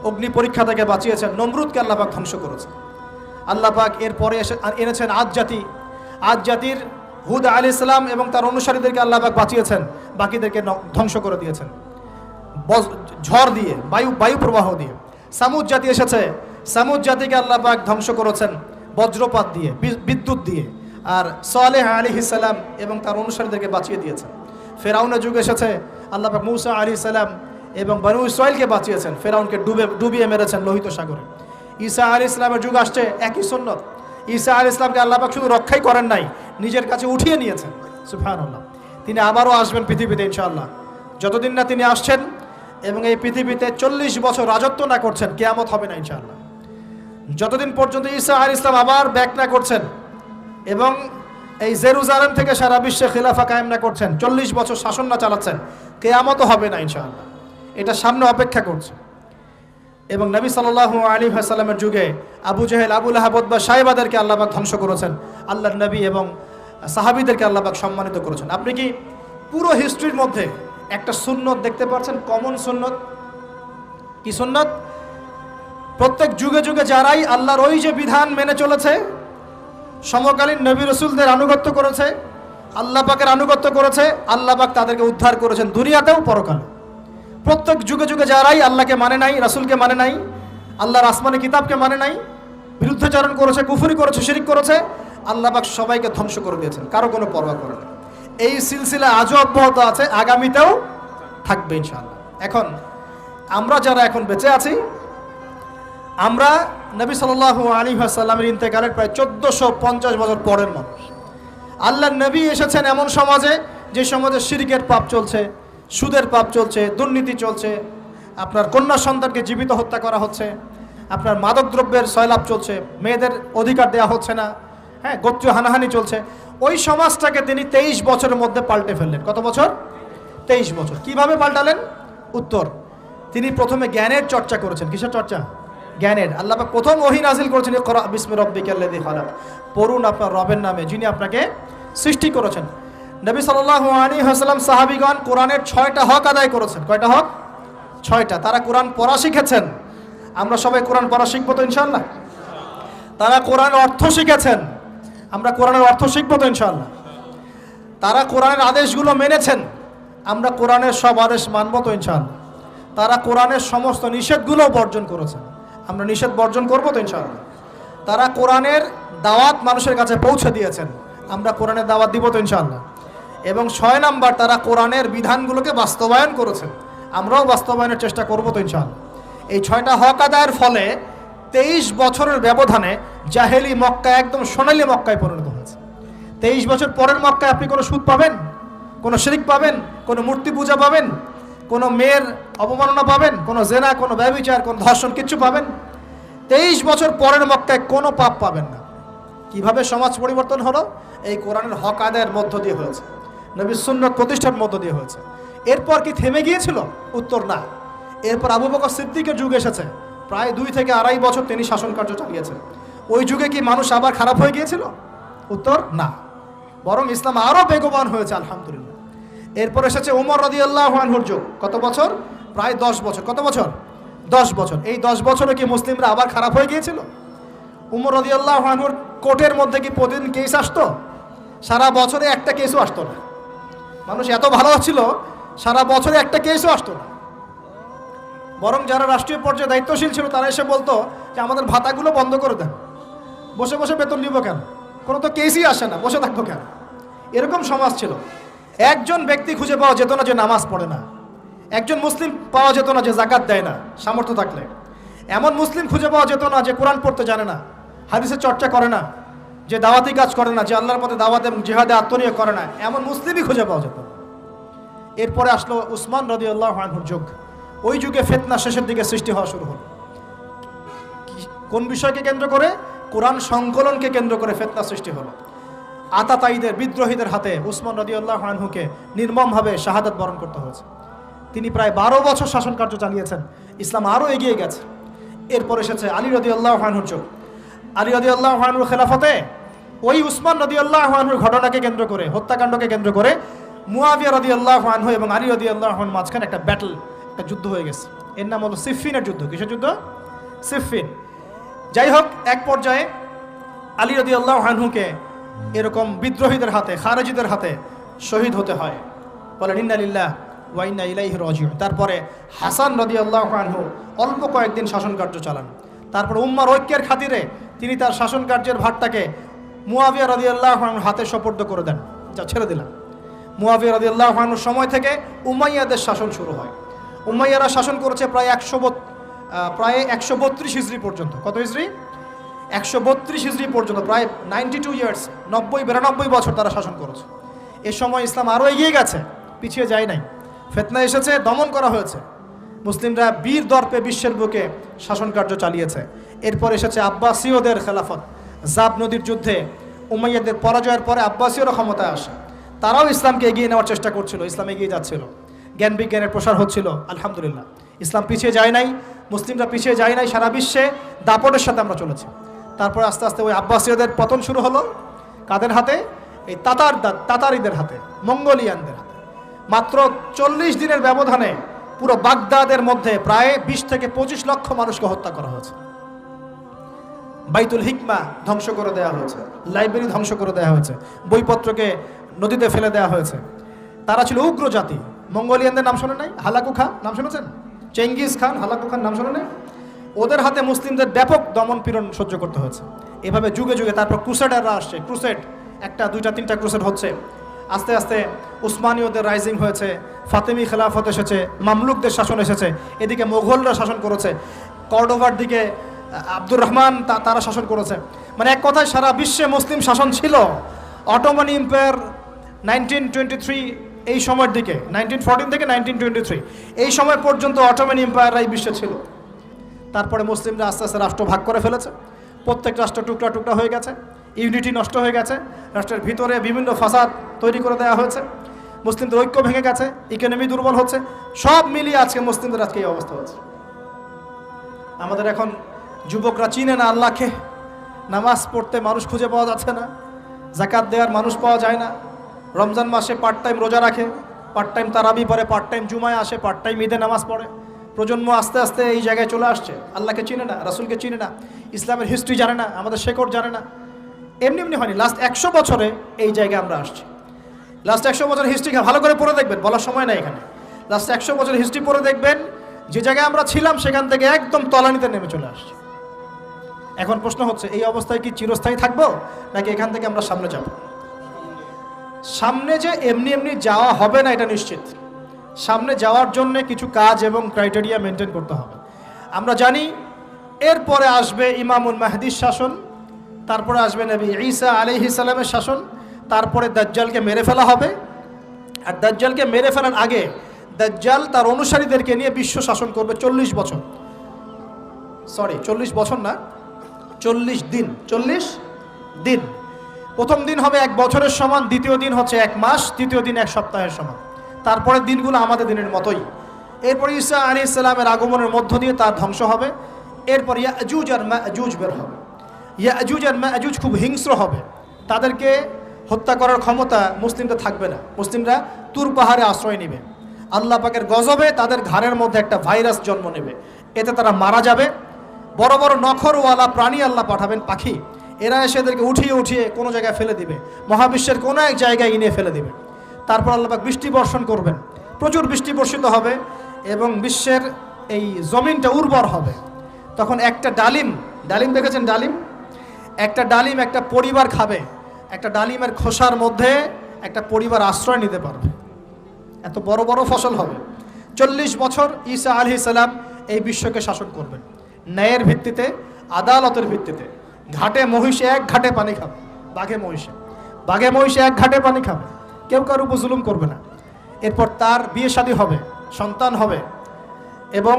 অগ্নি পরীক্ষা থেকে বাঁচিয়েছেন, নমরুদকে আল্লাহ পাক ধ্বংস করেছেন। আল্লাহ পাক এরপরে এনেছেন আদ জাতি। আদ জাতির হুদ আলাইহিস সালাম এবং তার অনুসারীদেরকে আল্লাহ পাক বাঁচিয়েছেন, বাকিদেরকে ধ্বংস করে দিয়েছেন ঝড় দিয়ে, বায়ু প্রবাহ দিয়ে। সামুদ জাতি এসেছে, সামুদ জাতিকে আল্লাহ পাক ধ্বংস করেছেন বজ্রপাত দিয়ে, বিদ্যুৎ দিয়ে। আর সালেহ আলাইহিস সালাম এবং তার অনুসারীদেরকে বাঁচিয়ে দিয়েছেন। ফেরাউনের যুগ এসেছে, আল্লাহ পাক মূসা আলাইহিস সালাম এবং বনু ইসরাইলকে বাঁচিয়েছেন, ফেরাউনকে ডুবিয়ে মেরেছেন লোহিত সাগরে। ঈসা আলাইহিস সালামের যুগ আসছে, একই সুন্নত। ঈসা আলাইহিস সালামকে আল্লাহ পাক শুধু রক্ষাই করেন নাই, নিজের কাছে উঠিয়ে নিয়েছেন, সুবহানাল্লাহ। তিনি আবারও আসবেন পৃথিবীতে ইনশাআল্লাহ। যতদিন না তিনি আসছেন এবং এই পৃথিবীতে 40 বছর রাজত্ব না করছেন, কিয়ামত হবে না ইনশাআল্লাহ। যতদিন পর্যন্ত ঈসা আলাইহিস সালাম আবার ব্যাক না করছেন এবং এই জেরুজালেম থেকে সারা বিশ্বে খিলাফা কায়েম না করছেন, 40 বছর শাসন না চালাচ্ছেন, কিয়ামতও হবে না ইনশাআল্লাহ। এটা সামনে অপেক্ষা করছে। এবং নবী সাল্লাল্লাহু আলাইহি ওয়াসাল্লামের যুগে আবু জেহেল, আবু লাহাব বা সাহেবাদেরকে আল্লাহ পাক ধ্বংস করেছেন, আল্লাহর নবী এবং সাহাবীদেরকে আল্লাহ পাক সম্মানিত করেছেন। আপনি কি পুরো হিস্ট্রির মধ্যে একটা সুন্নত দেখতে পাচ্ছেন, কমন সুন্নত? কি সুন্নাত? প্রত্যেক যুগে যুগে যারাই আল্লাহর ওই যে বিধান মেনে চলেছে, সমকালীন নবী রাসূলদের আনুগত্য করেছে, আল্লাহ পাকের আনুগত্য করেছে, আল্লাহ পাক তাদেরকে উদ্ধার করেছেন দুনিয়াতেও পরকালে। প্রত্যেক যুগে যুগে যারাই আল্লাহকে মানে নাই, রাসূলকে মানে নাই, আল্লাহর আসমানি কিতাবকে মানে নাই, বিরুদ্ধাচরণ করেছে, কুফরি করেছে, শিরিক করেছে, আল্লাহ পাক সবাইকে ধ্বংস করে দিয়েছেন, কারো কোনো পরোয়া করে না। এই সিলসিলা আজও অব্যাহত আছে, আগামীতেও থাকবে ইনশাআল্লাহ। এখন আমরা যারা এখন বেঁচে আছি, আমরা নবী সাল্লাল্লাহু আলাইহি ওয়াসাল্লামের ইন্তেকালের প্রায় 1450 বছর পরের মানুষ। আল্লাহর নবী এসেছেন এমন সমাজে, যে সমাজে শিরকের পাপ চলছে, সুদের পাপ চলছে, দুর্নীতি চলছে, আপনার কন্যা সন্তানকে জীবিত হত্যা করা হচ্ছে, আপনার মাদকদ্রব্যের সয়লাভ চলছে, মেয়েদের অধিকার দেওয়া হচ্ছে না, হ্যাঁ, গোত্রীয় হানাহানি চলছে। ওই সমাজটাকে তিনি 23 বছরের মধ্যে পাল্টে ফেললেন। কত বছর? 23 বছর। কিভাবে পাল্টালেন? উত্তর, তিনি প্রথমে জ্ঞানের চর্চা করেছেন। কিসের চর্চা? জ্ঞানের। আল্লাহ পাক প্রথম ওহী নাযিল করেছেন, ইকরা বিসমি রাব্বিকাল্লাযী খালাক, পড়ুন আপনার রবের নামে যিনি আপনাকে সৃষ্টি করেছেন। নবী সাল্লাল্লাহু আলাইহি ওয়াসাল্লাম সাহাবীগণ কোরআনের 6টা হক আদায় করেছেন। কয়টা হক? 6টা। তারা কোরআন পড়া শিখেছেন। আমরা সবাই কোরআন পড়া শিখবো তো ইনশাআল্লাহ? তারা কোরআনের অর্থ শিখেছেন। আমরা কোরআনের অর্থ শিখবো তো ইনশাআল্লাহ? তারা কোরআনের আদেশগুলো মেনেছেন। আমরা কোরআনের সব আদেশ মানবো তো ইনশাআল্লাহ? তারা কোরআনের সমস্ত নিষেধগুলো বর্জন করেছেন। আমরা নিষেধ বর্জন করবো তো ইনশাআল্লাহ? তারা কোরআনের দাওয়াত মানুষের কাছে পৌঁছে দিয়েছেন। আমরা কোরআনের দাওয়াত দিব তো ইনশাআল্লাহ? এবং 6 নাম্বার, তারা কোরআনের বিধানগুলোকে বাস্তবায়ন করেছেন। আমরাও বাস্তবায়নের চেষ্টা করবো তো ইনশাআল্লাহ? এই 6টা হক আদায়ের ফলে 23 বছরের ব্যবধানে জাহেলি মক্কা একদম সোনালী মক্কায় পরিণত হয়েছে। 23 বছর পরের মক্কায় আপনি কোনো সুদ পাবেন, কোনো শিরক পাবেন, কোনো মূর্তি পূজা পাবেন, কোনো মেয়ের অবমাননা পাবেন, কোনো জেনা, কোনো ব্যভিচার, কোনো ধর্ষণ, কিচ্ছু পাবেন? 23 বছর পরের মক্কায় কোনো পাপ পাবেন না। কিভাবে সমাজ পরিবর্তন হলো? এই কোরআনের হক আদায়ের মধ্য দিয়ে হয়েছে, নবীর সুন্নাত প্রতিষ্ঠার মধ্য দিয়ে হয়েছে। এরপর কি থেমে গিয়েছিল? উত্তর, না। এরপর আবু বকর সিদ্দিকের যুগ এসেছে, প্রায় 2 থেকে 2.5 বছর তিনি শাসন কার্য চালিয়েছেন। ওই যুগে কি মানুষ আবার খারাপ হয়ে গিয়েছিল? উত্তর, না। বরং ইসলাম আরও বেগবান হয়েছে, আলহামদুলিল্লাহ। এরপর এসেছে ওমর রাদিয়াল্লাহু আনহুর যুগ। কত বছর? প্রায় 10 বছর। কত বছর? 10 বছর। এই 10 বছরে কি মুসলিমরা আবার খারাপ হয়ে গিয়েছিল? ওমর রাদিয়াল্লাহু আনহুর কোর্টের মধ্যে কি প্রতিদিন কেস আসতো? সারা বছরে একটা কেসও আসতো না। মানুষ এত ভালো ছিল, সারা বছরে একটা কেসও আসতো না। বরং যারা রাষ্ট্রীয় পর্যায়ে দায়িত্বশীল ছিল, তারা এসে বলতো যে আমাদের ভাতাগুলো বন্ধ করে দেন, বসে বসে বেতন নিব কেন, কোনো তো কেসই আসে না, বসে থাকবো কেন? এরকম সমাজ ছিল। একজন ব্যক্তি খুঁজে পাওয়া যেত না যে নামাজ পড়ে না, একজন মুসলিম পাওয়া যেত না যে যাকাত দেয় না সামর্থ্য থাকলে, এমন মুসলিম খুঁজে পাওয়া যেত না যে কোরআন পড়তে জানে না, হাদিসের চর্চা করে না, যে দাওয়াতি কাজ করে না, যে আল্লাহর পথে দাওয়াত এবং জিহাদে আত্মনিয়োগ করে না, এমন মুসলিমই খুঁজে পাওয়া যেত না। এরপরে আসলো উসমান রাদিয়াল্লাহু আনহুর যুগ। ওই যুগে ফিতনা শেষের দিকে সৃষ্টি হওয়া শুরু হলো। কোন বিষয়কে কেন্দ্র করে? কোরআন সংকলনকে কেন্দ্র করে ফিতনা সৃষ্টি হলো। আতাতায়ীদের, বিদ্রোহীদের হাতে উসমান রাদিয়াল্লাহু আনহুকে নির্মমভাবে শাহাদাত বরণ করতে হয়েছে। তিনি প্রায় 12 বছর শাসন কার্য চালিয়েছেন। ইসলাম আরও এগিয়ে গেছে। এরপর এসেছে আলী রাদিয়াল্লাহু আনহুর যুগ। আলী রাদিয়াল্লাহু আনহুর খেলাফতে ওই উসমান রাদিয়াল্লাহু আনহুর ঘটনাকে কেন্দ্র করে, হত্যাকাণ্ডকে কেন্দ্র করে মুয়াবিয়া রাদিয়াল্লাহু আনহু এবং আলী রাদিয়াল্লাহু আনহুর মাঝখানে একটা ব্যাটল, একটা যুদ্ধ হয়ে গেছে। এর নাম হলো সিফফিনের যুদ্ধ। কিসের যুদ্ধ? সিফফিন। যাই হোক, এক পর্যায়ে আলী রাদিয়াল্লাহু আনহুকে এরকম বিদ্রোহীদের হাতে, খারেজিদের হাতে শহীদ হতে হয়। বলেন ইন্না লিল্লাহ ওয়া ইন্না ইলাইহি রাজিউন। তারপরে হাসান রাদিয়াল্লাহু আনহু অল্প কয়েকদিন শাসন কার্য চালান। তারপর উম্মার ঐক্যের খাতিরে তিনি তার শাসন কার্যের ভারটাকে মুয়াবিয়া রাদিয়াল্লাহু আনহুর হাতে সোপর্দ করে দেন, যা ছেড়ে দিলাম। মুয়াবিয়া রাদিয়াল্লাহু আনহুর সময় থেকে উমাইয়াদের শাসন শুরু হয়। উমাইয়ারা শাসন করেছে প্রায় 132 হিজরি পর্যন্ত। কত হিজরি? 132 হিজরি পর্যন্ত, প্রায় 92 ইয়ার্স, 90-92 বছর তারা শাসন করেছে। এ সময় ইসলাম আরও এগিয়ে গেছে, পিছিয়ে যায় নাই। ফিতনা এসেছে, দমন করা হয়েছে। মুসলিমরা বীর দর্পে বিশ্বের বুকে শাসন কার্য চালিয়েছে। এরপর এসেছে আব্বাসীয়দের খেলাফত। জাব নদীর যুদ্ধে উমাইয়াদের পরাজয়ের পরে আব্বাসীয়রা ক্ষমতায় আসে। তারাও ইসলামকে এগিয়ে নেওয়ার চেষ্টা করছিল, ইসলাম এগিয়ে যাচ্ছিল, জ্ঞান বিজ্ঞানের প্রসার হচ্ছিল। আলহামদুলিল্লাহ, ইসলাম পিছিয়ে যায় নাই, মুসলিমরা পিছিয়ে যায় নাই। সারা বিশ্বে দাপটের সাথে আমরা চলেছি। তারপর আস্তে আস্তে ওই আব্বাসীয়দের পতন শুরু হলো। কাদের হাতে? এই তাতারিদের হাতে, মঙ্গোলিয়ানদের হাতে। মাত্র 40 দিনের ব্যবধানে পুরো বাগদাদের মধ্যে প্রায় 20 থেকে 25 লক্ষ মানুষকে হত্যা করা হয়েছে। বাইতুল হিকমা ধ্বংস করে দেওয়া হয়েছে, লাইব্রেরি ধ্বংস করে দেওয়া হয়েছে, বইপত্রকে নদীতে ফেলে দেওয়া হয়েছে। তারা ছিল উগ্র জাতি। মঙ্গোলিয়ানদের নাম শোনেন নাই? হালাকু খান নাম শুনেছেন? চেঙ্গিস খান, হালাকু খান নাম শোনেন নাই? ওদের হাতে মুসলিমদের ব্যাপক দমন পীড়ন সহ্য করতে হয়েছে। এভাবে যুগে যুগে তারপর ক্রুসেডাররা আসছে, ক্রুসেড 1টা 2টা 3টা ক্রুসেড হচ্ছে। আস্তে আস্তে উসমানীয়দের রাইজিং হয়েছে, ফাতেমি খেলাফত এসেছে, মামলুকদের শাসন এসেছে, এদিকে মোগলরা শাসন করেছে, কর্ডোভার দিকে আব্দুর রহমান তারা শাসন করেছে। মানে এক কথায় সারা বিশ্বে মুসলিম শাসন ছিল। অটোমান এম্পায়ার 1923 এই সময়ের দিকে, 1914 থেকে 1923 এই সময় পর্যন্ত অটোমান এম্পায়াররাই বিশ্বে ছিল। তারপরে মুসলিমরা আস্তে আস্তে রাষ্ট্র ভাগ করে ফেলেছে, প্রত্যেক রাষ্ট্র টুকরা টুকরা হয়ে গেছে, ইউনিটি নষ্ট হয়ে গেছে, রাষ্ট্রের ভিতরে বিভিন্ন ফাসাদ তৈরি করে দেওয়া হয়েছে, মুসলিমদের ঐক্য ভেঙে গেছে, ইকোনমি দুর্বল হচ্ছে, সব মিলিয়ে আজকে মুসলিমদের আজকে এই অবস্থা হচ্ছে। আমাদের এখন যুবকরা চিনে না আল্লাহকে, নামাজ পড়তে মানুষ খুঁজে পাওয়া যাচ্ছে না, যাকাত দেওয়ার মানুষ পাওয়া যায় না, রমজান মাসে পার্ট টাইম রোজা রাখে, পার্ট টাইম তারাবি পড়ে, পার্ট টাইম জুমায় আসে, পার্ট টাইম ঈদে নামাজ পড়ে। প্রজন্ম আস্তে আস্তে এই জায়গায় চলে আসছে, আল্লাহকে চিনে না, রাসূলকে চিনে না, ইসলামের হিস্ট্রি জানে না, আমাদের শেকড় জানে না। এমনি এমনি হয়নি, লাস্ট 100 বছরে এই জায়গায় আমরা আসছি। লাস্ট 100 বছরের হিস্ট্রি ভালো করে পড়ে দেখবেন, বলার সময় নাই এখানে। লাস্ট 100 বছরের হিস্ট্রি পড়ে দেখবেন যে জায়গায় আমরা ছিলাম সেখান থেকে একদম তলানিতে নেমে চলে আসছি। এখন প্রশ্ন হচ্ছে, এই অবস্থায় কি চিরস্থায়ী থাকবো নাকি এখান থেকে আমরা সামনে যাব? সামনে যে এমনি এমনি যাওয়া হবে না এটা নিশ্চিত। সামনে যাওয়ার জন্য কিছু কাজ এবং ক্রাইটেরিয়া মেনটেন করতে হবে। আমরা জানি এরপরে আসবে ইমামুল মাহদির শাসন, তারপরে আসবে নবী ঈসা আলাইহিস সালামের শাসন, তারপরে দাজ্জালকে মেরে ফেলা হবে। আর দাজ্জালকে মেরে ফেলার আগে দাজ্জাল তার অনুসারীদেরকে নিয়ে বিশ্ব শাসন করবে 40 বছর। 40 বছর না, 40 দিন। 40 দিন। প্রথম দিন হবে 1 বছরের সমান, দ্বিতীয় দিন হচ্ছে 1 মাস, তৃতীয় দিন 1 সপ্তাহের সমান। তারপরে দিনগুলো আমাদের দিনের মতোই। এরপর ঈসা আলাইহিস সালামের আগমনের মধ্য দিয়ে তার ধ্বংস হবে। এরপর ইয়াজুজ আর মাজুজ বের হবে। ইয়াজুজ আর মাজুজ খুব হিংস্র হবে, তাদেরকে হত্যা করার ক্ষমতা মুসলিমদের থাকবে না। মুসলিমরা তুর পাহাড়ে আশ্রয় নেবে, আল্লাহ পাকের গজবে তাদের ঘাড়ের মধ্যে একটা ভাইরাস জন্ম নেবে, এতে তারা মারা যাবে। বড় বড় নখরওয়ালা প্রাণী আল্লাহ পাঠাবেন, পাখি, এরা এসে এদেরকে উঠিয়ে উঠিয়ে কোনো জায়গায় ফেলে দিবে, মহাবিশ্বের কোনো এক জায়গায় এনে ফেলে দিবে। তারপর আল্লাহ পাক বৃষ্টি বর্ষণ করবেন, প্রচুর বৃষ্টি বর্ষিত হবে এবং বিশ্বের এই জমিনটা উর্বর হবে। তখন একটা ডালিম দেখেছেন ডালিম? একটা ডালিম একটা পরিবার খাবে, একটা ডালিমের খোসার মধ্যে একটা পরিবার আশ্রয় নিতে পারবে, এত বড় বড় ফসল হবে। 40 বছর ঈসা আলাইহিস সালাম এই বিশ্বকে শাসন করবেন ন্যায়ের ভিত্তিতে, আদালতের ভিত্তিতে। ঘাটে মহিষে 1 ঘাটে পানি খাবে, বাঘে মহিষে 1 ঘাটে পানি খাবে, কেউ কার উপর জুলুম করবে না। এরপর তার বিয়ে শাদী হবে, সন্তান হবে এবং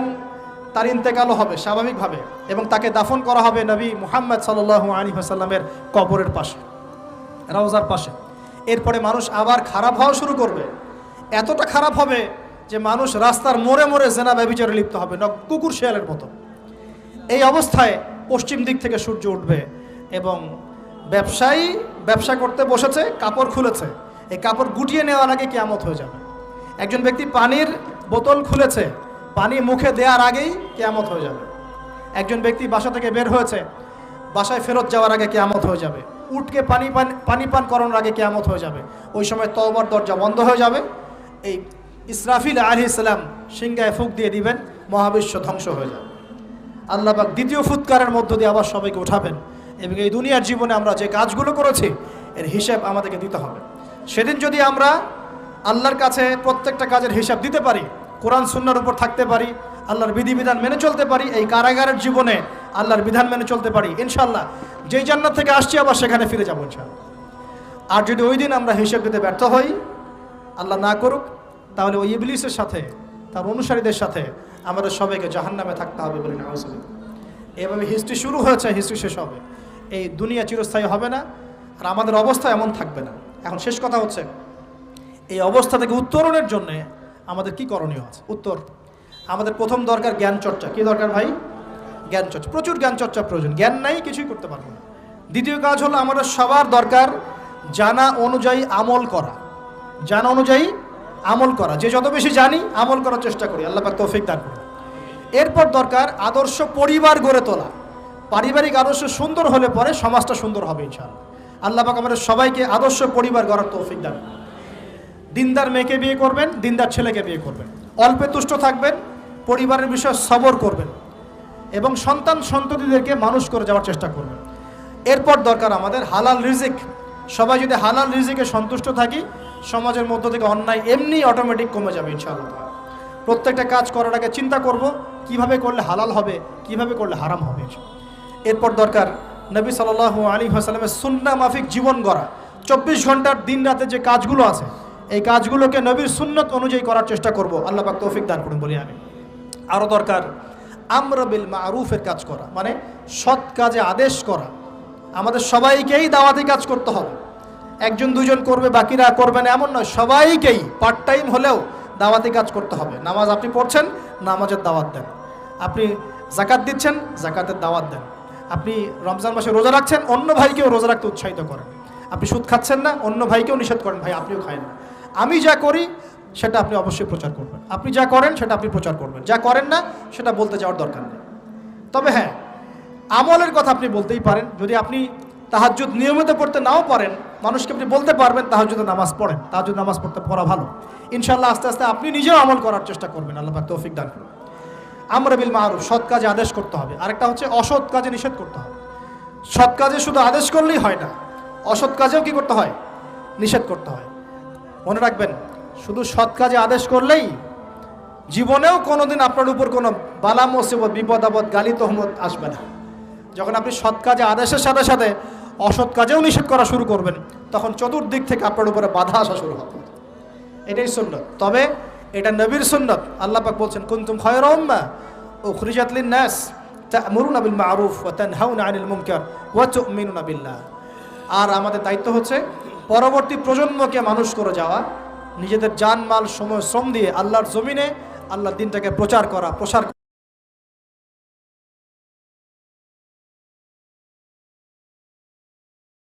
তার ইন্তেকালও হবে স্বাভাবিকভাবে, এবং তাকে দাফন করা হবে নবী মুহাম্মদ সাল্লাল্লাহু আলাইহি ওয়াসাল্লামের কবরের পাশে, রওজার পাশে। এরপরে মানুষ আবার খারাপ হওয়া শুরু করবে, এতটা খারাপ হবে যে মানুষ রাস্তার মোড়ে মোড়ে জেনা ব্যভিচারে লিপ্ত হবে, কুকুর শিয়ালের মতো। এই অবস্থায় পশ্চিম দিক থেকে সূর্য উঠবে এবং ব্যবসায়ী ব্যবসা করতে বসেছে, কাপড় খুলেছে, এই কাপড় গুটিয়ে নেওয়ার আগে কিয়ামত হয়ে যাবে। একজন ব্যক্তি পানির বোতল খুলেছে, পানি মুখে দেওয়ার আগেই কিয়ামত হয়ে যাবে। একজন ব্যক্তি বাসা থেকে বের হয়েছে, বাসায় ফেরত যাওয়ার আগে কিয়ামত হয়ে যাবে। উঠকে পানি পান করানোর আগে কিয়ামত হয়ে যাবে। ওই সময় তওবার দরজা বন্ধ হয়ে যাবে। এই ইসরাফিল আলাইহিস সালাম সিংহায় ফুঁক দিয়ে দিবেন, মহাবিশ্ব ধ্বংস হয়ে যাবে। আল্লাহ পাক দ্বিতীয় ফুৎকারের মধ্য দিয়ে আবার সবাইকে উঠাবেন এবং এই দুনিয়ার জীবনে আমরা যে কাজগুলো করেছি এর হিসাব আমাদেরকে দিতে হবে। সেদিন যদি আমরা আল্লাহর কাছে প্রত্যেকটা কাজের হিসাব দিতে পারি, কোরআন সুন্নাহর উপর থাকতে পারি, আল্লাহর বিধিবিধান মেনে চলতে পারি, এই কারাগারের জীবনে আল্লাহর বিধান মেনে চলতে পারি, ইনশাআল্লাহ যেই জান্নাত থেকে আসছি আবার সেখানে ফিরে যাবো ইনশাআল্লাহ। আর যদি ওই দিন আমরা হিসাব দিতে ব্যর্থ হই, আল্লাহ না করুক, তাহলে ওই ইবলিসের সাথে, তার অনুসারীদের সাথে আমাদের সবাইকে জাহান্নামে থাকতে হবে বলে নাউজুবিল্লাহ। এভাবে হিস্ট্রি শুরু হয়েছে, হিস্ট্রি শেষ হবে। এই দুনিয়া চিরস্থায়ী হবে না, আর আমাদের অবস্থা এমন থাকবে না। এখন শেষ কথা হচ্ছে, এই অবস্থা থেকে উত্তরণের জন্য আমাদের কি করণীয় আছে? উত্তর, আমাদের প্রথম দরকার জ্ঞান চর্চা। কি দরকার ভাই? জ্ঞান চর্চা, প্রচুর জ্ঞান চর্চা প্রয়োজন। জ্ঞান নাই কিছুই করতে পারবো না। দ্বিতীয় কাজ হলো আমাদের সবার দরকার জানা অনুযায়ী আমল করা। জানা অনুযায়ী আমল করা, যে যত বেশি জানি আমল করার চেষ্টা করি, আল্লাহ পাক তৌফিক দান করুন। এরপর দরকার আদর্শ পরিবার গড়ে তোলা। পারিবারিক আদর্শ সুন্দর হলে পরে সমাজটা সুন্দর হবে ইনশাআল্লাহ। আল্লাহ পাক আমাদের সবাইকে আদর্শ পরিবার গড়ার তৌফিক দান করুন। দিনদার মেয়েকে বিয়ে করবেন, দিনদার ছেলেকে বিয়ে করবেন, অল্পে তুষ্ট থাকবেন, পরিবারের বিষয়ে সবর করবেন এবং সন্তান সন্ততিদেরকে মানুষ করে যাওয়ার চেষ্টা করবেন। এরপর দরকার আমাদের হালাল রিজিক। সবাই যদি হালাল রিজিকে সন্তুষ্ট থাকি, সমাজের মধ্য থেকে অন্যায় এমনি অটোমেটিক কমে যাবে ইনশাআল্লাহ। প্রত্যেকটা কাজ করার আগে চিন্তা করব কিভাবে করলে হালাল হবে, কিভাবে করলে হারাম হবে। এরপর দরকার নবী সাল্লাল্লাহু আলাইহি ওয়াসাল্লামের সুন্নাহ মাফিক জীবন গড়া। 24 ঘন্টার দিন রাতে যে কাজগুলো আছে, এই কাজগুলোকে নবীর সুন্নত অনুযায়ী করার চেষ্টা করব। আল্লাহ পাক তৌফিক দান করুন বলি আমি। আরও দরকার আমর বিল মারুফের কাজ করা, মানে সৎ কাজে আদেশ করা। আমাদের সবাইকেই দাওয়াতি কাজ করতে হবে। একজন দুজন করবে, বাকিরা করবে না এমন নয়, সবাইকেই পার্ট টাইম হলেও দাওয়াতি কাজ করতে হবে। নামাজ আপনি পড়ছেন, নামাজের দাওয়াত দেন। আপনি যাকাত দিচ্ছেন, যাকাতের দাওয়াত দেন। আপনি রমজান মাসে রোজা রাখছেন, অন্য ভাইকেও রোজা রাখতে উৎসাহিত করেন। আপনি সুদ খাচ্ছেন না, অন্য ভাইকেও নিষেধ করেন, ভাই আপনিও খায়েন না। আমি যা করি সেটা আপনি অবশ্যই প্রচার করবেন, আপনি যা করেন সেটা আপনি প্রচার করবেন, যা করেন না সেটা বলতে যাওয়ার দরকার নেই। তবে হ্যাঁ, আমলের কথা আপনি বলতেই পারেন। যদি আপনি তাহাজ্জুদ নিয়মিত পড়তে নাও পারেন, মানুষকে আপনি বলতে পারবেন তাহাজ্জুদে নামাজ পড়েন, তাহাজ্জুদ নামাজ পড়া ভালো। ইনশাআল্লাহ আস্তে আস্তে আপনি নিজেও আমল করার চেষ্টা করবেন। আল্লাহ পাক তৌফিক দান করুন। আমর বিল মারুফ, সৎ কাজে আদেশ করতে হবে। আরেকটা হচ্ছে অসৎ কাজে নিষেধ করতে হবে। সৎ কাজে শুধু আদেশ করলেই হয় না, অসৎ কাজেও কি করতে হয়? নিষেধ করতে হয়। মনে রাখবেন, শুধু সৎ কাজে আদেশ করলেই জীবনেও কোনোদিন আপনার উপর কোনো বালা মুসিবত, বিপদ আপদ, গালি তহমত আসবে না। যখন আপনি সৎ কাজে আদেশের সাথে সাথে অসৎ কাজেও নিষেধ করা শুরু করবেন, তখন চতুর্দিক থেকে আপনার উপরে বাধা আসা শুরু হবে। এটাই সুন্নত। তবে এটা নবীর সুন্নত। আল্লাহ পাক বলছেন, কুনতুম খায়রা উম্মাহ উখরিজাত লিন-নাস তা'মুরুনা বিল মা'রুফ ওয়া তানহাউনা আনিল মুনকার ওয়া তু'মিনুনা বিল্লাহ। আর আমাদের দায়িত্ব হচ্ছে পরবর্তী প্রজন্মকে মানুষ করে যাওয়া, নিজেদের জান মাল সময় শ্রম দিয়ে আল্লাহর জমিনে আল্লাহর দ্বীনটাকে প্রচার করা, প্রসার